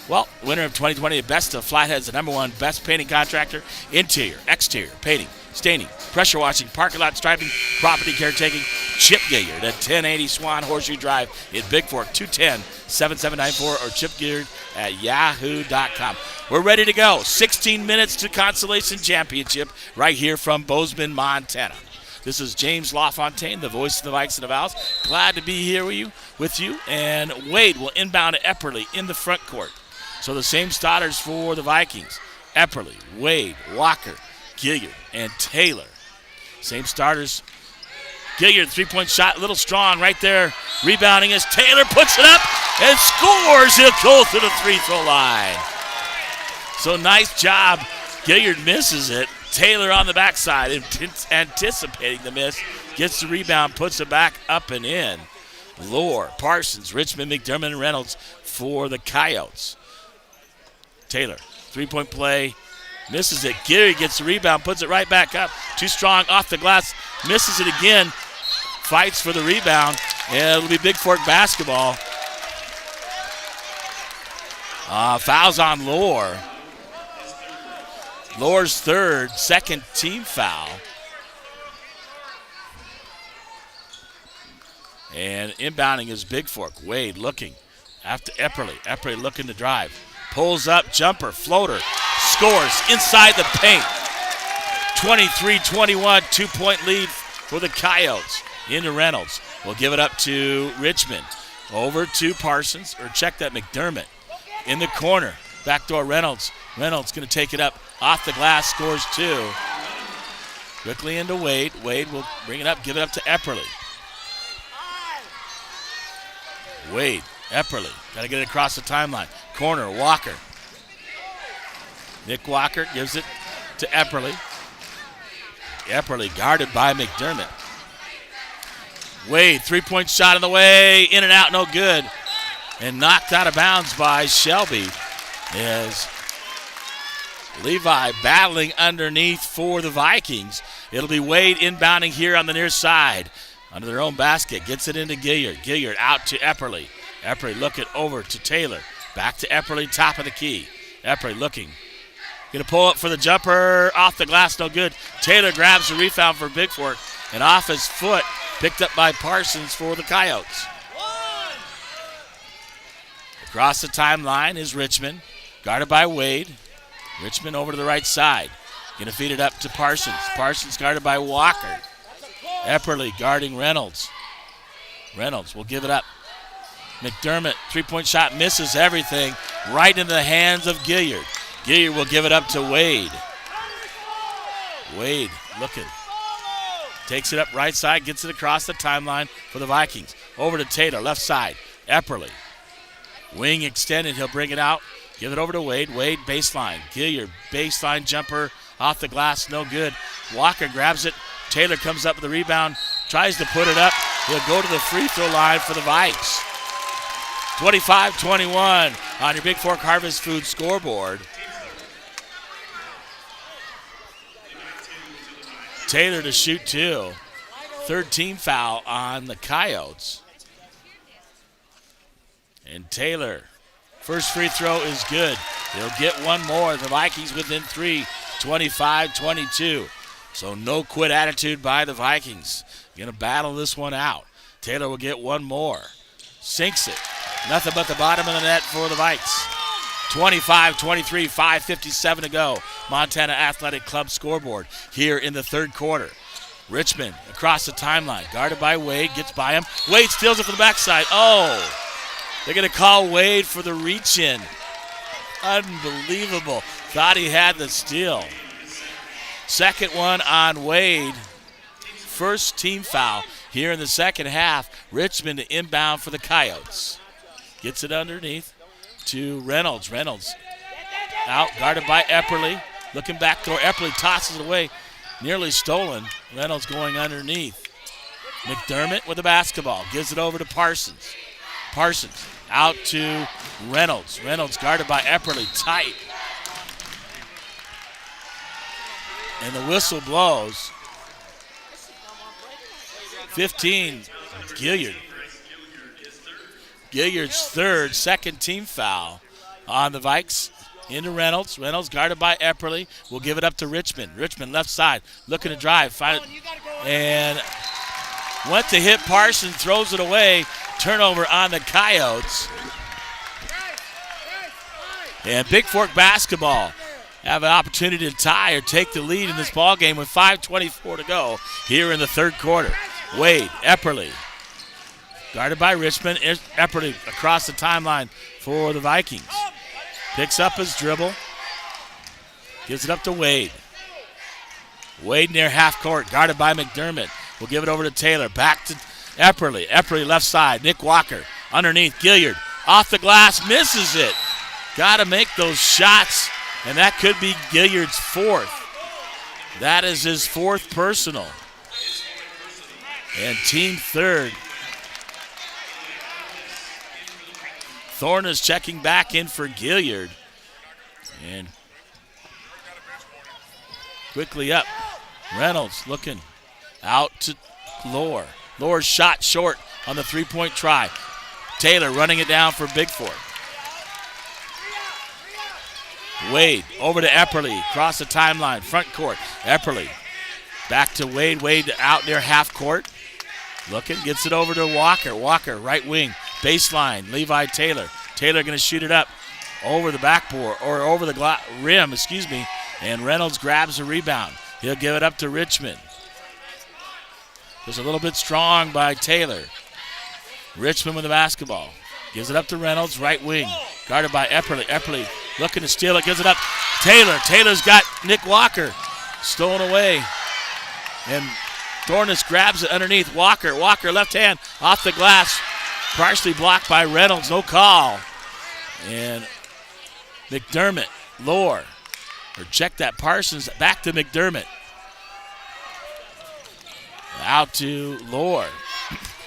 Well, winner of 2020, Best of Flathead's the #1 best painting contractor. Interior, exterior, painting, staining, pressure washing, parking lot striping, property caretaking. Chip Gilliard at 1080 Swan Horseshoe Drive in Bigfork, 210-7794 or chipgilliard@yahoo.com. We're ready to go. 16 minutes to Consolation Championship right here from Bozeman, Montana. This is James LaFontaine, the voice of the Vikes and the Vows. Glad to be here with you. And Wade will inbound to Epperly in the front court. So the same starters for the Vikings. Epperly, Wade, Walker, Gilliard, and Taylor. Same starters. Gilliard, three-point shot, a little strong right there. Rebounding as Taylor puts it up and scores. He'll go to the free-throw line. So nice job. Gilliard misses it. Taylor on the backside, anticipating the miss, gets the rebound, puts it back up and in. Lohr, Parsons, Richmond, McDermott, and Reynolds for the Coyotes. Taylor, three-point play, misses it. Gilliard gets the rebound, puts it right back up. Too strong off the glass, misses it again. Fights for the rebound, and it'll be Bigfork basketball. Fouls on Lohr. Lohr's third, second team foul. And inbounding is Bigfork. Wade looking after Epperly. Epperly looking to drive. Pulls up, jumper, floater, scores inside the paint. 23-21, 2-point lead for the Coyotes. Into Reynolds. will give it up to Richmond. Over to Parsons, or check that, McDermott. In the corner, backdoor Reynolds. Reynolds going to take it up off the glass, scores 2. Quickly into Wade. Wade will bring it up, give it up to Epperly. Wade, Epperly, got to get it across the timeline. Corner, Walker. Nick Walker gives it to Epperly. Epperly guarded by McDermott. Wade, three-point shot in the way, in and out, no good. And knocked out of bounds by Shelby. As Levi battling underneath for the Vikings. It'll be Wade inbounding here on the near side. Under their own basket, gets it into Gilliard. Gilliard out to Epperly. Epperly looking over to Taylor. Back to Epperly, top of the key. Epperly looking. Going to pull up for the jumper. Off the glass, no good. Taylor grabs the rebound for Bigfork. And off his foot, picked up by Parsons for the Coyotes. Across the timeline is Richmond. Guarded by Wade. Richmond over to the right side. Going to feed it up to Parsons. Parsons guarded by Walker. Epperly guarding Reynolds. Reynolds will give it up. McDermott, three-point shot, misses everything. Right into the hands of Gilliard. Gilliard will give it up to Wade. Wade looking. Takes it up right side, gets it across the timeline for the Vikings. Over to Taylor, left side. Epperly. Wing extended, he'll bring it out. Give it over to Wade. Wade baseline. Gilliard, baseline jumper off the glass, no good. Walker grabs it. Taylor comes up with the rebound, tries to put it up. He'll go to the free throw line for the Vikes. 25-21 on your Bigfork Harvest Food scoreboard. Taylor to shoot 2. Third team foul on the Coyotes. And Taylor, first free throw is good. He'll get one more. The Vikings within 3, 25-22. So no quit attitude by the Vikings. Going to battle this one out. Taylor will get one more. Sinks it. Nothing but the bottom of the net for the Vikes. 25-23, 5:57 to go. Montana Athletic Club scoreboard here in the third quarter. Richmond across the timeline. Guarded by Wade. Gets by him. Wade steals it from the backside. Oh, they're going to call Wade for the reach-in. Unbelievable. Thought he had the steal. Second one on Wade. First team foul here in the second half. Richmond to inbound for the Coyotes. Gets it underneath to Reynolds. Reynolds out, guarded by Epperly. Looking back door. Epperly tosses it away. Nearly stolen. Reynolds going underneath. McDermott with the basketball. Gives it over to Parsons. Parsons out to Reynolds. Reynolds guarded by Epperly. Tight. And the whistle blows. 15, Gilliard. Gilliard's third, second team foul on the Vikes. Into Reynolds. Reynolds guarded by Epperly. Will give it up to Richmond. Richmond left side, looking to drive. And went to hit Parsons, throws it away. Turnover on the Coyotes. And Bigfork basketball have an opportunity to tie or take the lead in this ball game with 5:24 to go here in the third quarter. Wade, Epperly, guarded by Richmond. Epperly across the timeline for the Vikings. Picks up his dribble. Gives it up to Wade. Wade near half court, guarded by McDermott. Will give it over to Taylor. Back to Epperly. Epperly left side. Nick Walker underneath. Gilliard off the glass, misses it. Got to make those shots, and that could be Gilliard's fourth. That is his fourth personal. And team third. Thorne is checking back in for Gilliard. And quickly up. Reynolds looking out to Lohr. Lohr's shot short on the three-point try. Taylor running it down for Bigfork. Wade over to Epperly. Across the timeline. Front court. Epperly. Back to Wade. Wade out near half court. Looking. Gets it over to Walker. Walker, right wing. Baseline. Levi Taylor. Taylor going to shoot it up over the backboard, or over the rim, And Reynolds grabs the rebound. He'll give it up to Richmond. was a little bit strong by Taylor. Richmond with the basketball. Gives it up to Reynolds, right wing. Guarded by Epperly. Epperly looking to steal it, gives it up. Taylor. Taylor's got Nick Walker. Stolen away. And Dornis grabs it underneath. Walker. Walker left hand off the glass. Partially blocked by Reynolds. No call. And McDermott. Lower. Or check that. Parsons back to McDermott. Out to Lower.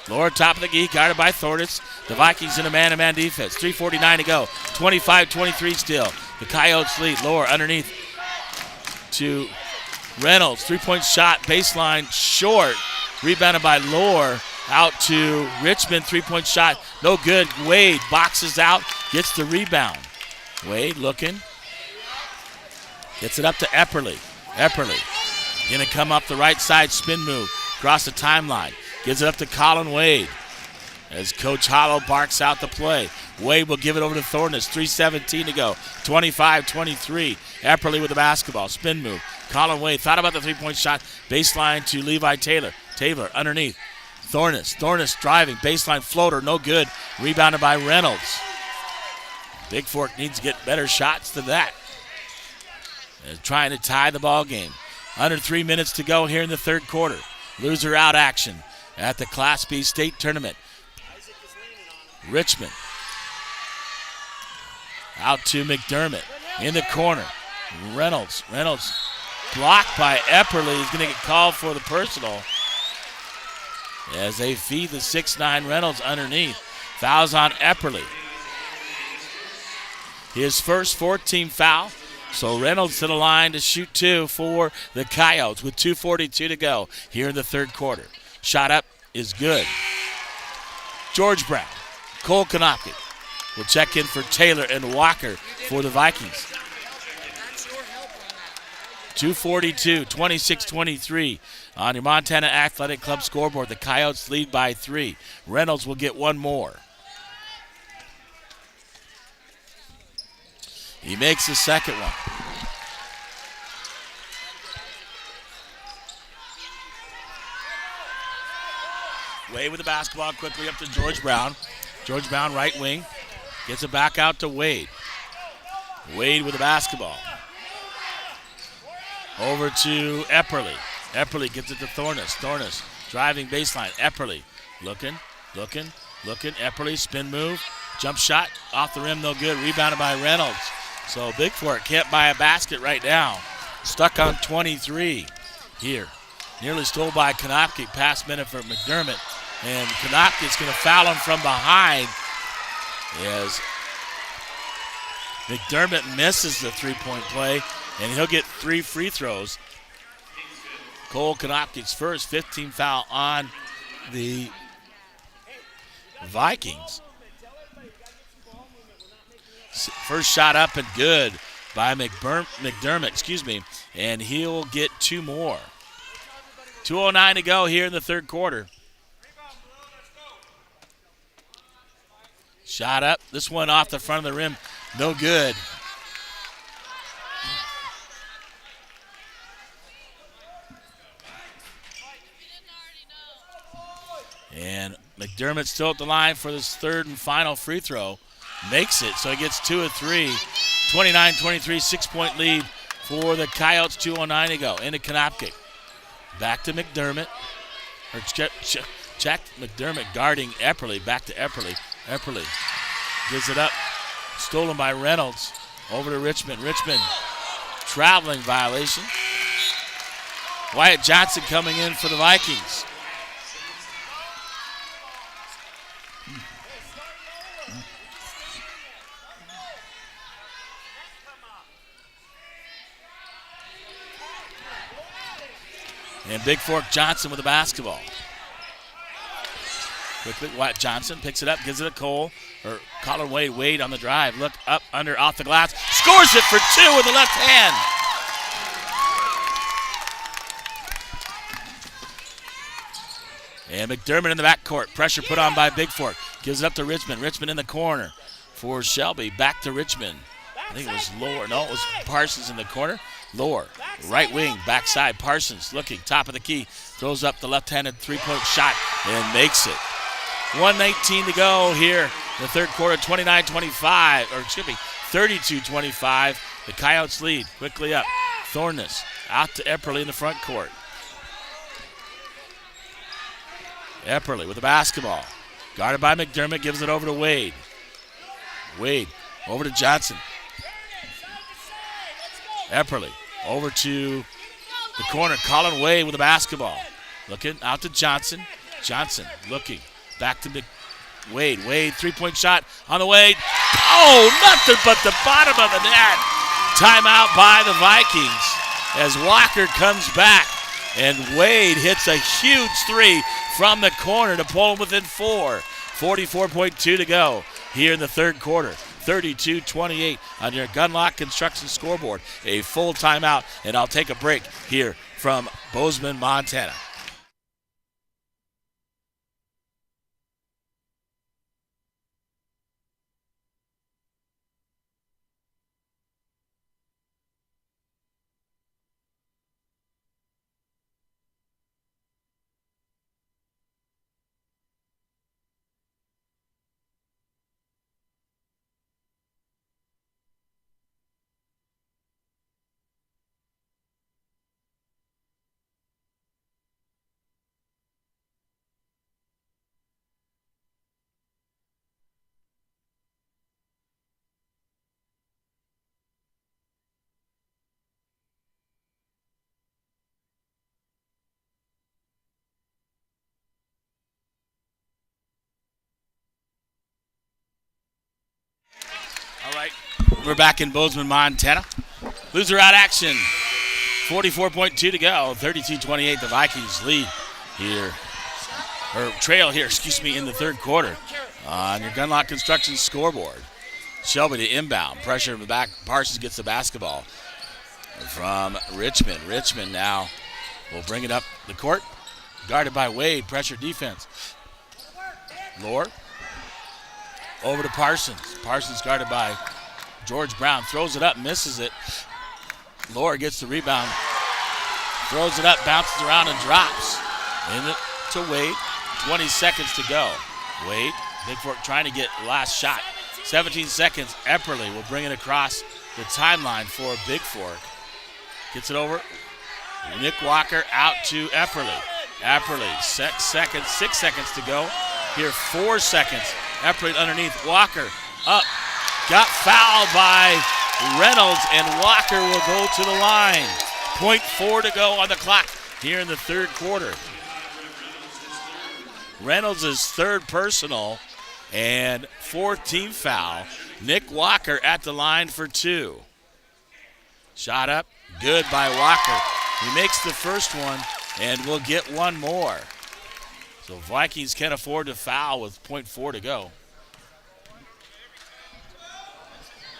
Lower top of the key, guarded by Thorntis. The Vikings in a man-to-man defense. 3:49 to go. 25-23 still. The Coyotes lead. Lower underneath to Reynolds. Three-point shot, baseline short. Rebounded by Lower. Out to Richmond. Three-point shot, no good. Wade boxes out, gets the rebound. Wade looking. Gets it up to Epperly. Epperly going to come up the right side, spin move, across the timeline. Gives it up to Colin Wade as Coach Hollow barks out the play. Wade will give it over to Thorntis. 3:17 to go. 25-23. Epperly with the basketball. Spin move. Colin Wade thought about the three-point shot. Baseline to Levi Taylor. Taylor underneath. Thorntis. Thorntis driving. Baseline floater. No good. Rebounded by Reynolds. Bigfork needs to get better shots than that. They're trying to tie the ball game. Under 3 minutes to go here in the third quarter. Loser out action at the Class B state tournament. Richmond out to McDermott in the corner. Reynolds blocked by Epperly. He's going to get called for the personal as they feed the 6'9 Reynolds underneath. Fouls on Epperly. His first 14 foul. So Reynolds to the line to shoot two for the Coyotes with 2:42 to go here in the third quarter. Shot up is good. George Brown, Cole Konopka will check in for Taylor and Walker for the Vikings. 2:42, 26-23 on your Montana Athletic Club scoreboard. The Coyotes lead by 3. Reynolds will get one more. He makes the second one. Wade with the basketball quickly up to George Brown. George Brown right wing. Gets it back out to Wade. Wade with the basketball. Over to Epperly. Epperly gets it to Thorntis. Thorntis driving baseline. Epperly looking. Epperly spin move. Jump shot off the rim, no good. Rebounded by Reynolds. So Bigfork can't buy a basket right now. Stuck on 23 here. Nearly stole by Konopka. Pass minute for McDermott. And Konopka's going to foul him from behind as McDermott misses the three-point play, and he'll get 3 free throws. Cole Konopka's first 15 foul on the Vikings. First shot up and good by McDermott, and he'll get 2 more. 2:09 to go here in the third quarter. Shot up, this one off the front of the rim, no good. And McDermott still at the line for this third and final free throw. Makes it, so he gets 2 of 3. 29-23, 6-point lead for the Coyotes. 2:09 to go. Into Konopka. Back to McDermott. Check McDermott guarding Epperly. Back to Epperly. Epperly gives it up. Stolen by Reynolds. Over to Richmond. Richmond traveling violation. Wyatt Johnson coming in for the Vikings. And Bigfork Johnson with the basketball. Quickly, Wyatt Johnson picks it up, gives it to Cole, or Colin Wade. Wade on the drive. Look up, under, off the glass. Scores it for 2 with the left hand. And McDermott in the backcourt. Pressure put on by Bigfork. Gives it up to Richmond. Richmond in the corner for Shelby. Back to Richmond. I think it was Lower. No, it was Parsons in the corner. Lower, right wing, backside. Parsons looking, top of the key. Throws up the left-handed three-point shot and makes it. 1:19 to go here in the third quarter, 29-25, or excuse me, 32-25. The Coyotes lead quickly up. Thorness out to Epperly in the front court. Epperly with the basketball. Guarded by McDermott, gives it over to Wade. Wade over to Johnson. Epperly over to the corner. Colin Wade with the basketball. Looking out to Johnson. Johnson looking back to Wade. Wade, three-point shot on the way. Oh, nothing but the bottom of the net. Timeout by the Vikings as Walker comes back. And Wade hits a huge three from the corner to pull him within 4. 44.2 to go here in the third quarter. 32-28 on your Gunlock Construction scoreboard. A full timeout, and I'll take a break here from Bozeman, Montana. All right, we're back in Bozeman, Montana. Loser out action. 44.2 to go. 32-28. The Vikings lead here, or trail here, excuse me, in the third quarter on your Gunlock Construction scoreboard. Shelby to inbound. Pressure in the back. Parsons gets the basketball from Richmond. Richmond now will bring it up the court. Guarded by Wade. Pressure defense. Lower. Over to Parsons. Parsons guarded by George Brown. Throws it up, misses it. Lower gets the rebound. Throws it up, bounces around, and drops. In it to Wade. 20 seconds to go. Wade, Bigfork trying to get the last shot. 17 seconds. Epperly will bring it across the timeline for Bigfork. Gets it over. Nick Walker out to Epperly. Epperly, 6 seconds to go. Here, 4 seconds. Epperly underneath. Walker up. Got fouled by Reynolds, and Walker will go to the line. 0.4 to go on the clock here in the third quarter. Reynolds' third personal and fourth team foul. Nick Walker at the line for 2. Shot up. Good by Walker. He makes the first one and will get one more. So Vikings can't afford to foul with 0.4 to go.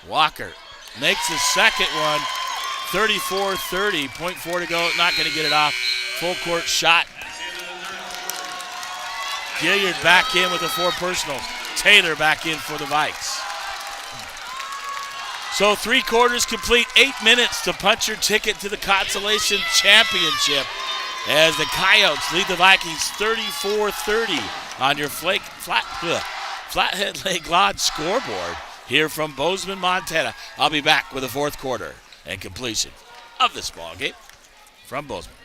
Walker makes the second one. 34-30, 0.4 to go. Not going to get it off. Full court shot. Gilliard back in with the 4 personals. Taylor back in for the Vikes. So 3 quarters complete. 8 minutes to punch your ticket to the Consolation Championship as the Coyotes lead the Vikings 34-30 on your Flathead Lake Lodge scoreboard here from Bozeman, Montana. I'll be back with the fourth quarter and completion of this ball game from Bozeman.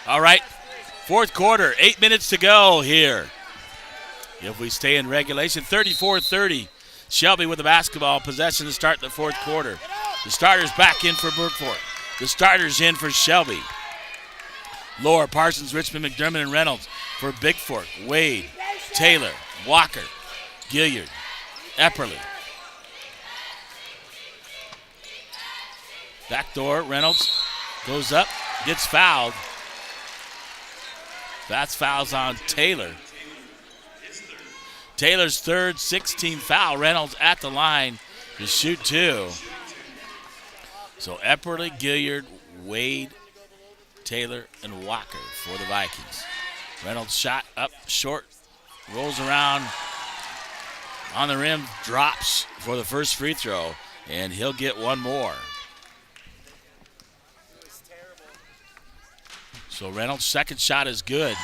All right, fourth quarter, 8 minutes to go here. If we stay in regulation, 34-30, Shelby with the basketball, possession to start the fourth quarter. The starter's back in for Bigfork. The starter's in for Shelby. Lower, Parsons, Richmond, McDermott, and Reynolds for Bigfork. Wade, Taylor, Walker, Gilliard, Epperly. Backdoor, Reynolds goes up, gets fouled. That's fouls on Taylor. Taylor's third, 16th foul. Reynolds at the line to shoot 2. So Epperly, Gilliard, Wade, Taylor, and Walker for the Vikings. Reynolds shot up short, rolls around on the rim, drops for the first free throw, and he'll get one more. So Reynolds' second shot is good.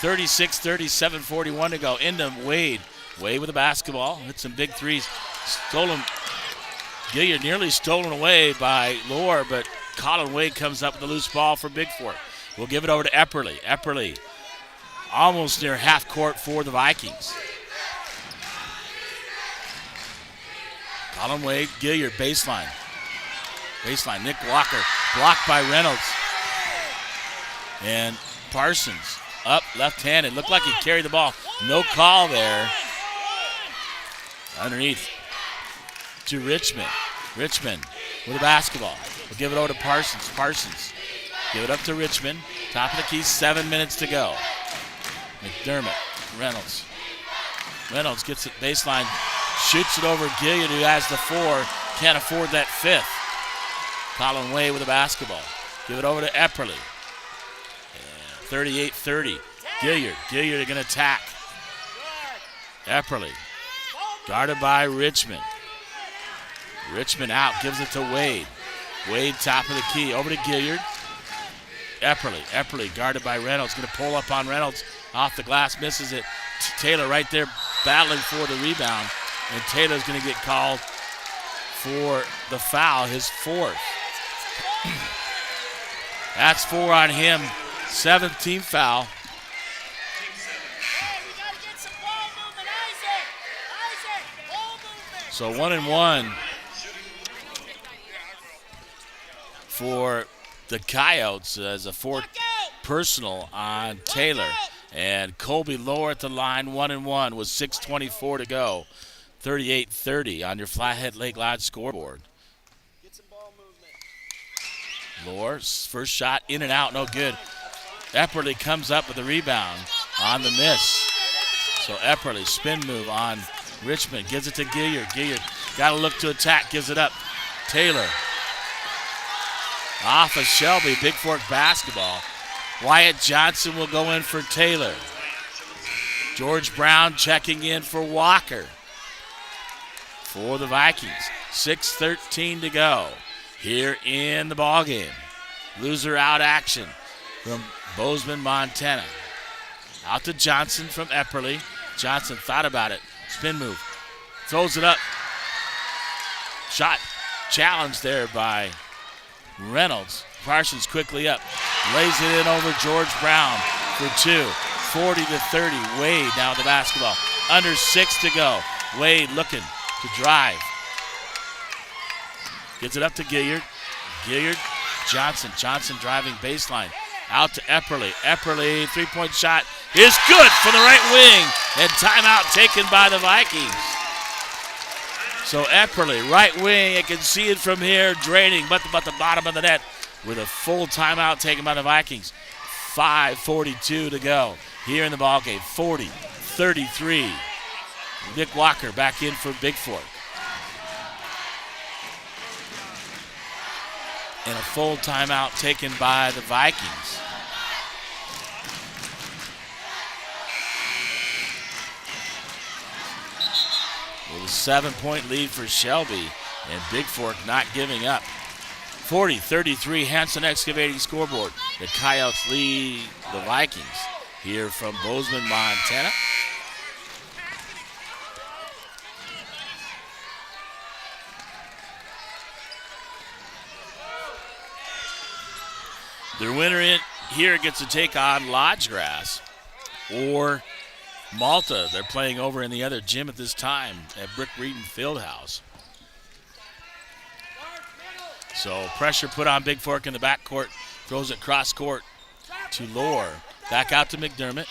36-37, 41 to go. Into Wade. Wade with the basketball. Hit some big threes. Stolen. Gilliard nearly stolen away by Lohr, but Colin Wade comes up with the loose ball for Bigfork. We'll give it over to Epperly. Epperly almost near half court for the Vikings. Colin Wade, Gilliard, baseline. Baseline, Nick Walker, blocked by Reynolds. And Parsons up left-handed. Looked like he carried the ball. No call there. Underneath to Richmond. Richmond with the basketball. We'll give it over to Parsons. Parsons. Give it up to Richmond. Top of the key, 7 minutes to go. McDermott. Reynolds. Reynolds gets it baseline. Shoots it over Gilliard, who has the 4. Can't afford that 5th. Colin Way with the basketball. Give it over to Epperly. 38-30. Gilliard. Gilliard going to attack. Epperly. Guarded by Richmond. Richmond out. Gives it to Wade. Wade top of the key. Over to Gilliard. Epperly. Epperly guarded by Reynolds. Going to pull up on Reynolds. Off the glass. Misses it. Taylor right there battling for the rebound. And Taylor's going to get called for the foul. His 4th. That's 4 on him. 17th foul. So 1-1 for the Coyotes as a 4th personal on Taylor. And Colby Lohr at the line, 1-1 with 6:24 to go. 38-30 on your Flathead Lake Lodge scoreboard. Lohr's first shot in and out, no good. Epperly comes up with the rebound on the miss. So Epperly, spin move on Richmond. Gives it to Gilliard. Gilliard got to look to attack. Gives it up. Taylor. Off of Shelby. Bigfork basketball. Wyatt Johnson will go in for Taylor. George Brown checking in for Walker. For the Vikings. 6:13 to go here in the ballgame. Loser out action from Bozeman, Montana. Out to Johnson from Epperly. Johnson thought about it. Spin move. Throws it up. Shot challenged there by Reynolds. Parsons quickly up. Lays it in over George Brown for 2. 40-30. Wade now with the basketball. Under 6 to go. Wade looking to drive. Gets it up to Gilliard. Gilliard. Johnson. Johnson driving baseline. Out to Epperly. Epperly, 3-point shot is good for the right wing. And timeout taken by the Vikings. So Epperly, right wing, you can see it from here, draining, but the bottom of the net with a full timeout taken by the Vikings. 5:42 to go here in the ballgame. 40-33. Nick Walker back in for Bigfork. And a full timeout taken by the Vikings. With a 7-point lead for Shelby, and Bigfork not giving up. 40-33, Hanson Excavating scoreboard. The Coyotes lead the Vikings here from Bozeman, Montana. Their winner in here gets to take on Lodge Grass or Malta, they're playing over in the other gym at this time at Brick Reedon Fieldhouse. So pressure put on Bigfork in the backcourt. Throws it cross court to Lohr. Back out to McDermott.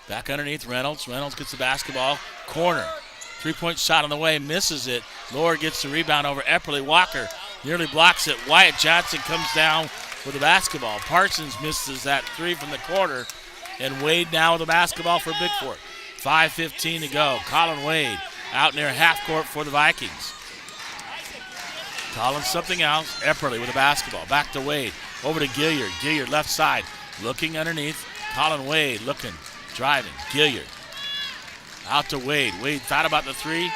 Back underneath Reynolds. Reynolds gets the basketball. Corner. Three-point shot on the way. Misses it. Lohr gets the rebound over Epperly. Walker nearly blocks it. Wyatt Johnson comes down with the basketball. Parsons misses that three from the corner. And Wade now with the basketball for Bigfork. 5:15 to go. Colin Wade out near half court for the Vikings. Calling something else. Epperly with the basketball. Back to Wade. Over to Gilliard. Gilliard left side. Looking underneath. Colin Wade looking. Driving. Gilliard. Out to Wade. Wade thought about the three.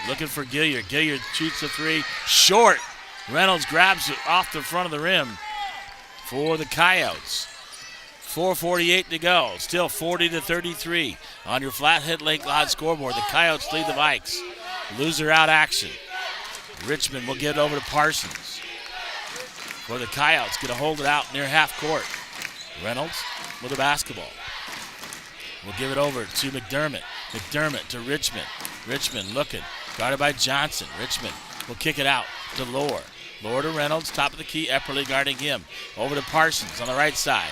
Looking for Gilliard. Gilliard shoots the three. Short. Reynolds grabs it off the front of the rim for the Coyotes. 4:48 to go. Still 40-33 on your Flathead Lake Lodge scoreboard. The Coyotes lead the Vikes. Loser out action. Richmond will get it over to Parsons. For the Coyotes, get a hold it out near half court. Reynolds with the basketball. We'll give it over to McDermott. McDermott to Richmond. Richmond looking. Guarded by Johnson. Richmond will kick it out to Lohr. Lohr to Reynolds. Top of the key. Epperly guarding him. Over to Parsons on the right side.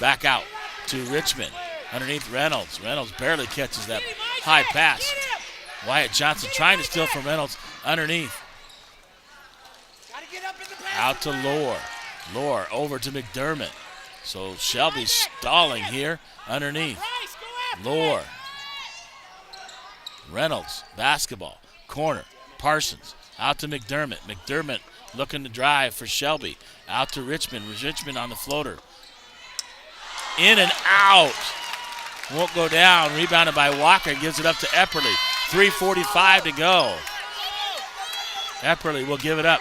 Back out to Richmond. Underneath Reynolds. Reynolds barely catches that high pass. Wyatt Johnson trying to steal from Reynolds underneath. Out to Lohr. Lohr over to McDermott. So Shelby stalling here underneath. Lohr. Reynolds, basketball. Corner. Parsons. Out to McDermott. McDermott looking to drive for Shelby. Out to Richmond. Richmond on the floater. In and out. Won't go down. Rebounded by Walker. Gives it up to Epperly. 3:45 to go. Epperly will give it up.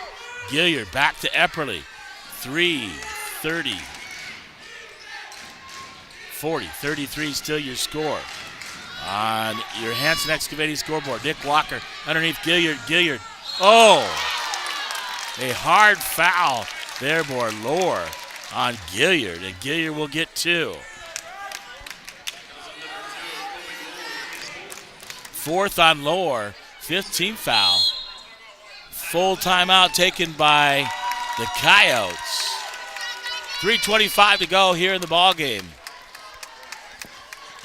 Gilliard back to Epperly. 3:30. 40-33 still your score. On your Hanson Excavating scoreboard. Nick Walker underneath Gilliard. Gilliard. Oh! A hard foul there by Lohr on Gilliard. And Gilliard will get two. Fourth on Lohr. 15th foul. Full timeout taken by the Coyotes. 3:25 to go here in the ball game.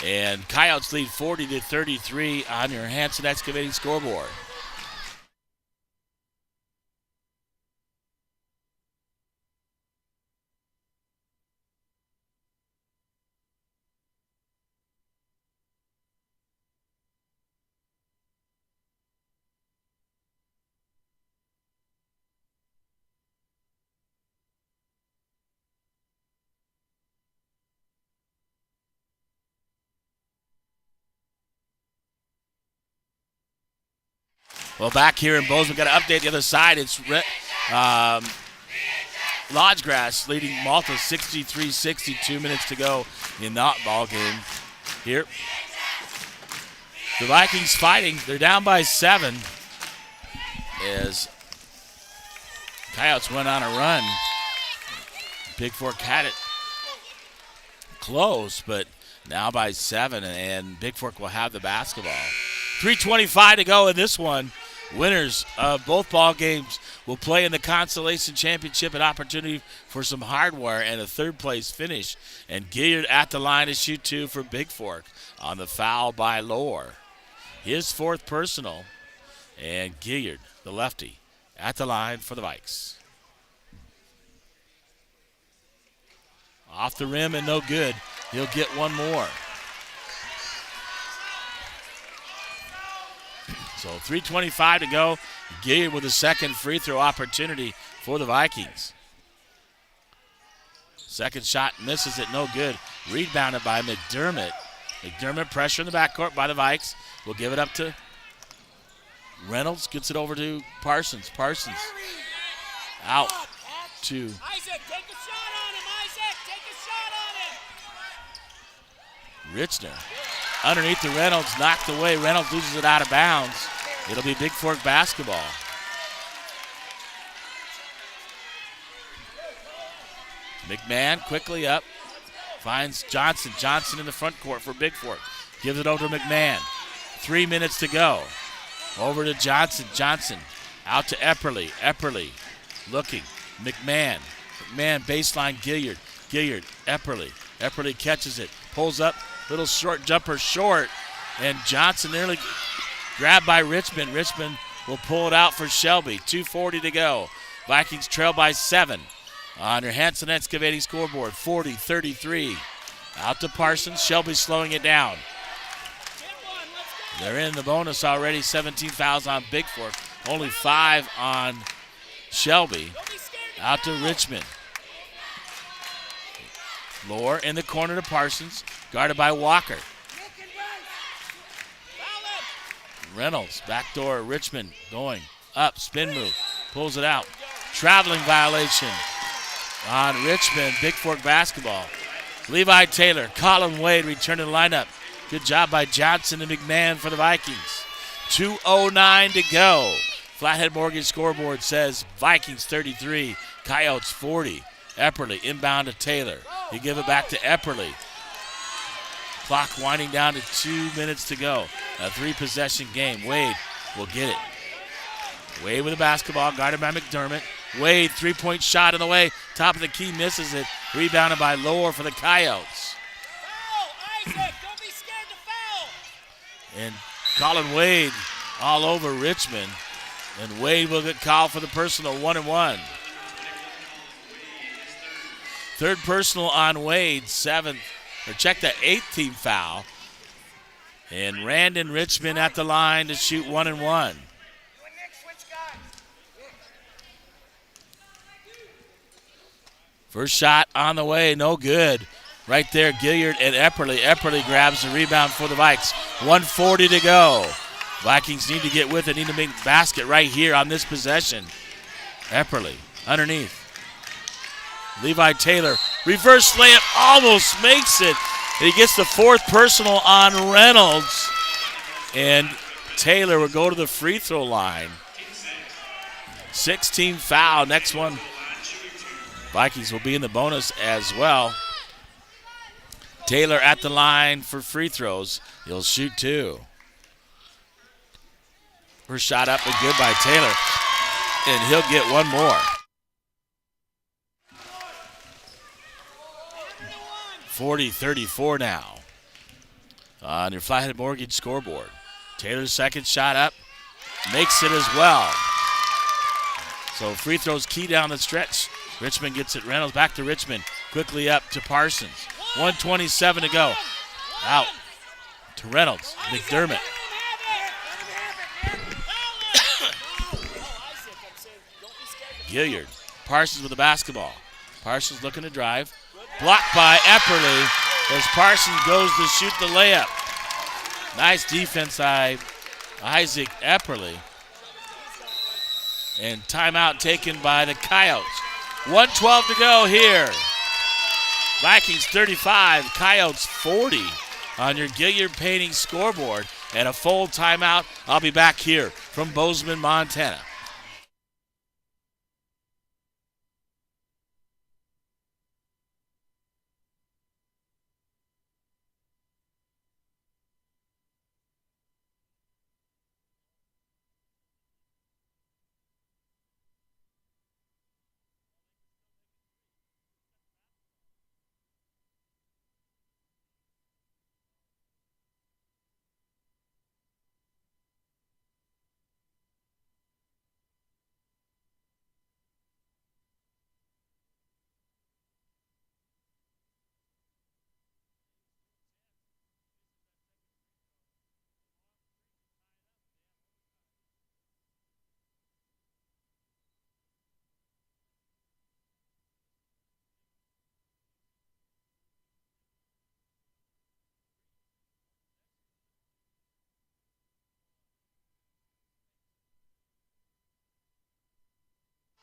And Coyotes lead 40-33 on your Hanson Excavating scoreboard. Well, back here in Bozeman, got to update the other side. It's Lodgegrass leading Malta 63-60, 2 minutes to go in that ball game here. The Vikings fighting. They're down by 7 as Coyotes went on a run. Bigfork had it close, but now by 7, and Bigfork will have the basketball. 3:25 to go in this one. Winners of both ball games will play in the Consolation Championship, an opportunity for some hardware and a third-place finish. And Gilliard at the line to shoot two for Bigfork on the foul by Lohr. His fourth personal. And Gilliard, the lefty, at the line for the Vikes. Off the rim and no good. He'll get one more. So 3:25 to go. Gilliard with a second free throw opportunity for the Vikings. Second shot misses it, no good. Rebounded by McDermott. McDermott pressure in the backcourt by the Vikes. We'll give it up to Reynolds. Gets it over to Parsons. Parsons out to Isaac, take a shot on him. Isaac, take a shot on him. Richner. Underneath the Reynolds, knocked away. Reynolds loses it out of bounds. It'll be Bigfork basketball. McMahon quickly up. Finds Johnson. Johnson in the front court for Bigfork. Gives it over to McMahon. 3 minutes to go. Over to Johnson. Johnson out to Epperly. Epperly looking. McMahon. McMahon baseline Gilliard. Gilliard. Epperly. Epperly catches it. Pulls up. Little short jumper short. And Johnson nearly grabbed by Richmond. Richmond will pull it out for Shelby. 2:40 to go. Vikings trail by 7 on your Hanson Excavating scoreboard. 40-33. Out to Parsons. Shelby slowing it down. They're in the bonus already. 17 fouls on Bigfork. Only 5 on Shelby. Out to Richmond. Lower in the corner to Parsons. Guarded by Walker. Reynolds, backdoor, Richmond going up, spin move, pulls it out. Traveling violation on Richmond, Bigfork basketball. Levi Taylor, Colin Wade return to the lineup. Good job by Johnson and McMahon for the Vikings. 2:09 to go. Flathead Mortgage scoreboard says Vikings 33, Coyotes 40. Epperly inbound to Taylor. He give it back to Epperly. Clock winding down to 2 minutes to go. A 3-possession game. Wade will get it. Wade with the basketball, guarded by McDermott. Wade, 3-point shot in the way. Top of the key, misses it. Rebounded by Lower for the Coyotes. Foul, Isaac, don't be scared to foul. And Colin Wade all over Richmond. And Wade will get called for the personal, 1-1. Third personal on Wade, 7th. Or check the 8th team foul. And Randon Richmond at the line to shoot 1-1. First shot on the way, no good. Right there, Gilliard and Epperly. Epperly grabs the rebound for the Vikes. 1:40 to go. Vikings need to get with it, need to make the basket right here on this possession. Epperly underneath. Levi Taylor, reverse layup, almost makes it. And he gets the 4th personal on Reynolds. And Taylor will go to the free throw line. 16 foul. Next one, Vikings will be in the bonus as well. Taylor at the line for free throws. He'll shoot 2. First shot up and good by Taylor. And he'll get one more. 40-34 now on your Flathead Mortgage scoreboard. Taylor's second shot up, makes it as well. So free throws key down the stretch. Richmond gets it. Reynolds back to Richmond. Quickly up to Parsons. 1:27 to go. Out to Reynolds. McDermott. Gilliard. Parsons with the basketball. Parsons looking to drive. Blocked by Epperly as Parsons goes to shoot the layup. Nice defense by Isaac Epperly. And timeout taken by the Coyotes. 1:12 to go here. Vikings 35, Coyotes 40 on your Gilliard Painting scoreboard. And a full timeout. I'll be back here from Bozeman, Montana.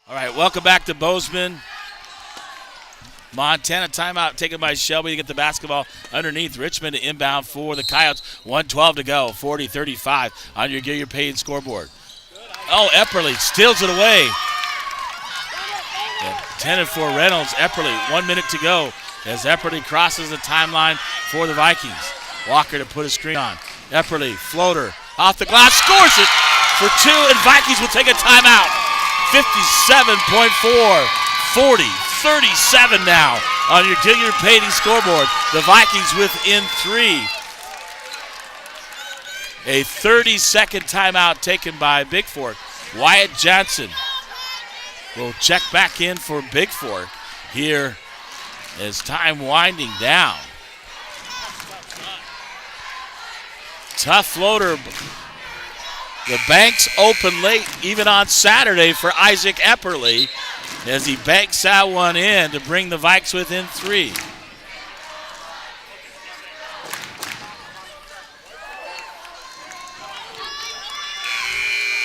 All right, welcome back to Bozeman, Montana. Timeout taken by Shelby to get the basketball underneath. Richmond to inbound for the Coyotes. 1:12 to go, 40-35 on your Gilliard Painting scoreboard. Oh, Epperly steals it away. Intended for Reynolds. Epperly, 1 minute to go as Epperly crosses the timeline for the Vikings. Walker to put a screen on. Epperly, floater, off the glass, scores it for 2, and Vikings will take a timeout. 57.4, 40, 37 now on your Gilliard Painting scoreboard. The Vikings within 3. A 30-second timeout taken by Bigfork. Wyatt Johnson will check back in for Bigfork here as time winding down. Tough floater. The bank's open late, even on Saturday, for Isaac Epperly as he banks that one in to bring the Vikes within 3.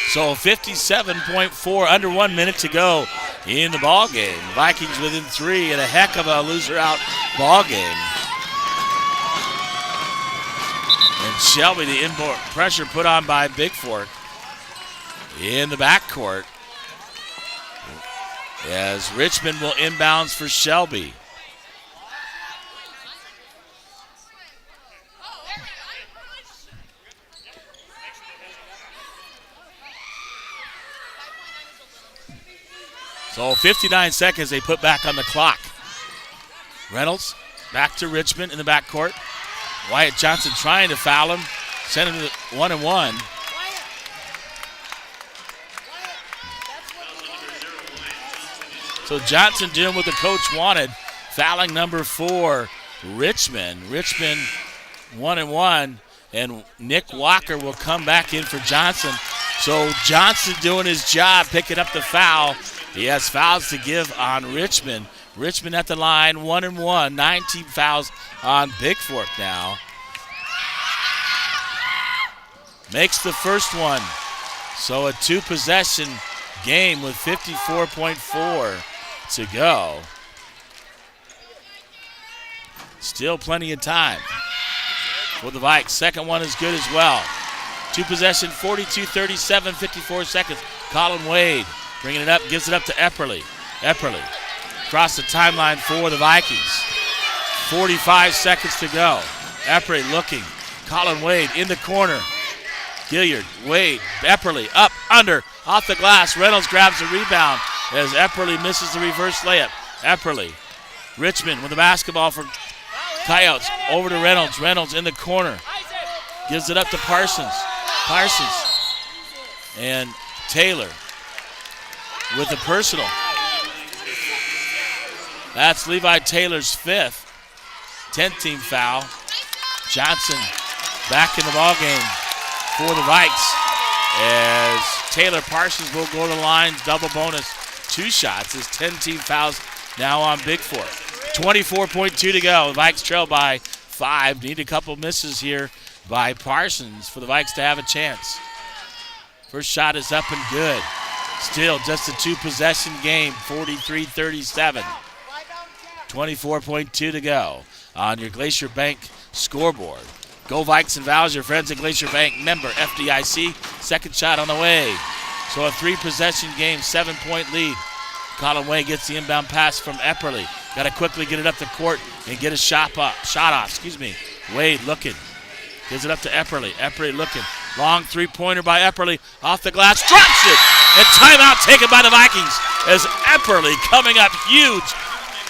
So 57.4, under 1 minute to go in the ball game. Vikings within 3 and a heck of a loser out ball game. And Shelby, the inboard pressure put on by Bigfork in the backcourt as Richmond will inbounds for Shelby. So 59 seconds they put back on the clock. Reynolds back to Richmond in the backcourt. Wyatt Johnson trying to foul him. Send him to 1-and-1. So Johnson doing what the coach wanted. Fouling number 4, Richmond. Richmond 1-and-1. And Nick Walker will come back in for Johnson. So Johnson doing his job, picking up the foul. He has fouls to give on Richmond. Richmond at the line, 1-and-1. 19 fouls on Bigfork now. Makes the first one. So a 2-possession game with 54.4 to go. Still plenty of time for the Vikes. Second one is good as well. 2-possession, 42-37, 54 seconds. Colin Wade bringing it up, gives it up to Epperly. Epperly across the timeline for the Vikings. 45 seconds to go. Epperly looking. Colin Wade in the corner. Gilliard, Wade, Epperly up, under, off the glass. Reynolds grabs the rebound as Epperly misses the reverse layup. Epperly, Richmond with the basketball for Coyotes. Over to Reynolds. Reynolds in the corner. Gives it up to Parsons. Parsons and Taylor with the personal. That's Levi Taylor's 5th. 10th team foul. Johnson back in the ball game for the Vikes as Taylor Parsons will go to the line. Double bonus. 2 shots. His 10 team fouls now on Bigfork. 24.2 to go. The Vikes trail by 5. Need a couple misses here by Parsons for the Vikes to have a chance. First shot is up and good. Still just a 2-possession game, 43-37. 24.2 to go on your Glacier Bank scoreboard. Go Vikes and Vows, your friends at Glacier Bank, member FDIC. Second shot on the way. So a 3-possession game, 7-point lead. Colin Wade gets the inbound pass from Epperly. Got to quickly get it up the court and get a shot off. Wade looking. Gives it up to Epperly. Epperly looking. Long 3-pointer by Epperly. Off the glass. Drops it. And timeout taken by the Vikings as Epperly coming up huge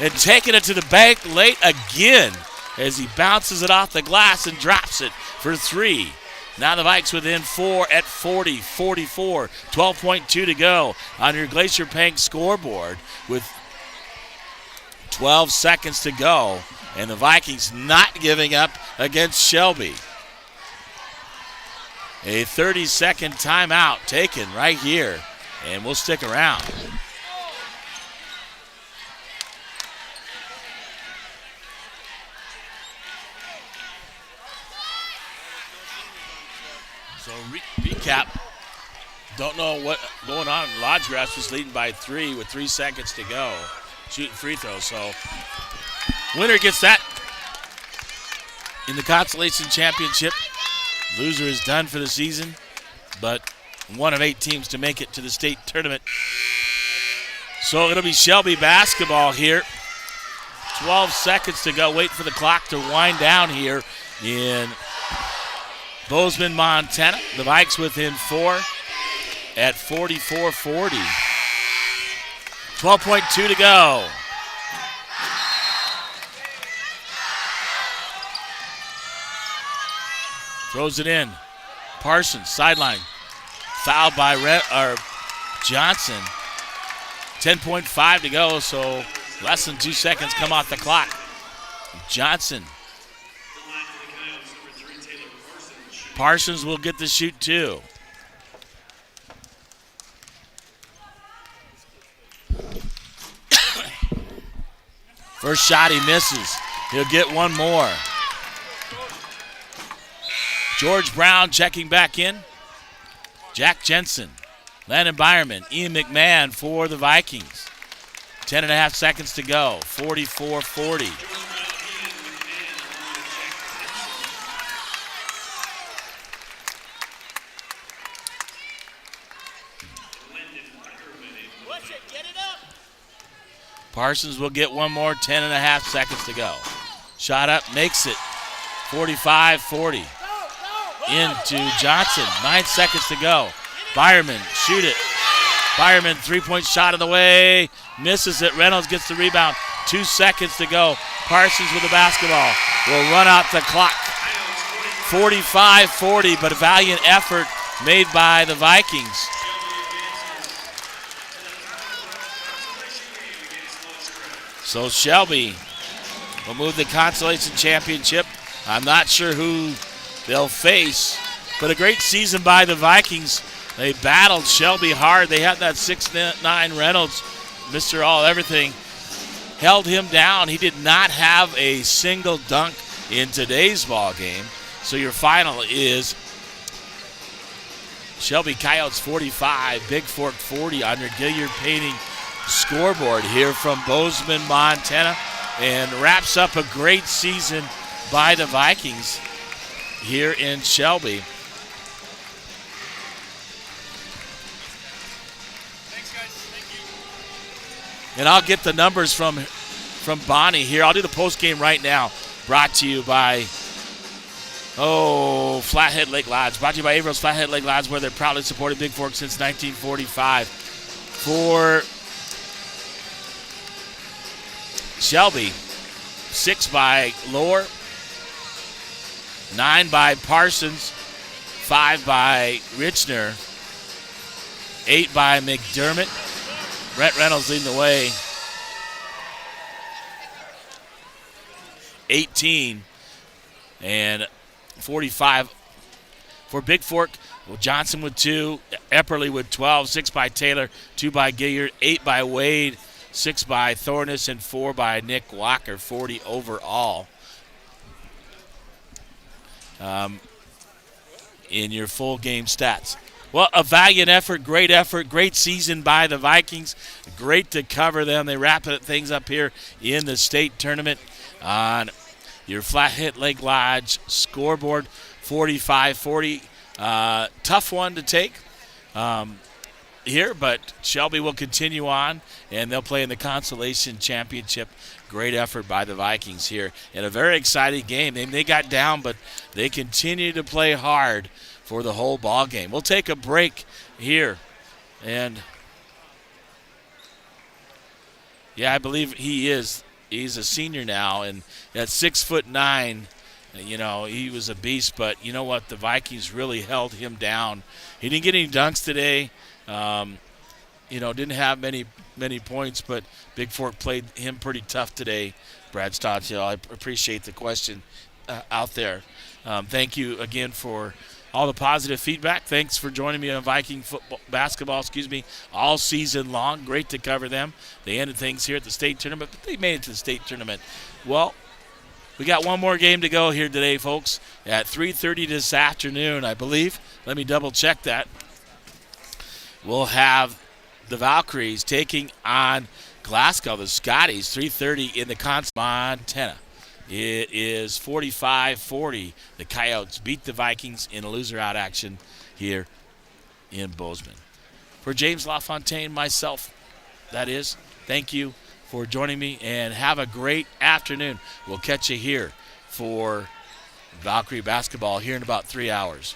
and taking it to the bank late again as he bounces it off the glass and drops it for 3. Now the Vikes within 4 at 40-44. 12.2 to go on your Glacier Bank scoreboard with 12 seconds to go. And the Vikings not giving up against Shelby. A 30-second timeout taken right here, and we'll stick around. So recap, don't know what going on. Lodgegrass was leading by 3 with 3 seconds to go, shooting free throws. So winner gets that in the consolation championship. Loser is done for the season, but one of 8 teams to make it to the state tournament. So it'll be Shelby basketball here. 12 seconds to go. Wait for the clock to wind down here in Bozeman, Montana. The Vikes within 4 at 44-40. 12.2 to go. Throws it in. Parsons, sideline. Fouled by Johnson. 10.5 to go, so less than 2 seconds come off the clock. Johnson. Parsons will get the shoot too. First shot he misses. He'll get one more. George Brown checking back in. Jack Jensen, Landon Byerman, Ian McMahon for the Vikings. 10.5 seconds to go. 44-40. Parsons will get one more. 10.5 seconds to go. Shot up, makes it. 45-40. Into Johnson. 9 seconds to go. Byerman, shoot it. Byerman, three-point shot of the way. Misses it. Reynolds gets the rebound. 2 seconds to go. Parsons with the basketball. Will run out the clock. 45-40, but a valiant effort made by the Vikings. So Shelby will move the consolation championship. I'm not sure who they'll face, but a great season by the Vikings. They battled Shelby hard. They had that 6'9" Reynolds, Mr. All-Everything, held him down. He did not have a single dunk in today's ball game. So your final is Shelby Coyotes 45, Bigfork 40 on your Gilliard Painting scoreboard here from Bozeman, Montana, and wraps up a great season by the Vikings here in Shelby. Thanks, guys. Thank you. And I'll get the numbers from Bonnie here. I'll do the post game right now. Brought to you by Flathead Lake Lodge. Brought to you by Averil's Flathead Lake Lodge, where they're proudly supported Bigfork since 1945. For Shelby, 6 by Lohr, 9 by Parsons, 5 by Richner, 8 by McDermott. Brett Reynolds leading the way. 18 and 45 for Bigfork. Well, Johnson with 2, Epperly with 12, 6 by Taylor, 2 by Gilliard, 8 by Wade, 6 by Thornus, and 4 by Nick Walker, 40 overall. In your full game stats. Well, a valiant effort, great season by the Vikings. Great to cover them. They wrap things up here in the state tournament on your Flathead Lake Lodge scoreboard, 45-40. Tough one to take here, but Shelby will continue on, and they'll play in the Consolation Championship. Great effort by the Vikings here in a very exciting game. They got down, but they continue to play hard for the whole ball game. We'll take a break here, and I believe he's a senior now, and at 6'9", he was a beast. But you know what? The Vikings really held him down. He didn't get any dunks today. Didn't have many points, but Bigfork played him pretty tough today. Brad Stottiel, I appreciate the question out there. Thank you again for all the positive feedback. Thanks for joining me on Viking basketball, all season long. Great to cover them. They ended things here at the state tournament, but they made it to the state tournament. Well, we got one more game to go here today, folks, at 3:30 this afternoon, I believe. Let me double check that. We'll have the Valkyries taking on Glasgow, the Scotties, 3:30 in the Montana. It is 45-40. The Coyotes beat the Vikings in a loser-out action here in Bozeman. For James LaFontaine, myself, that is, thank you for joining me, and have a great afternoon. We'll catch you here for Valkyrie basketball here in about 3 hours.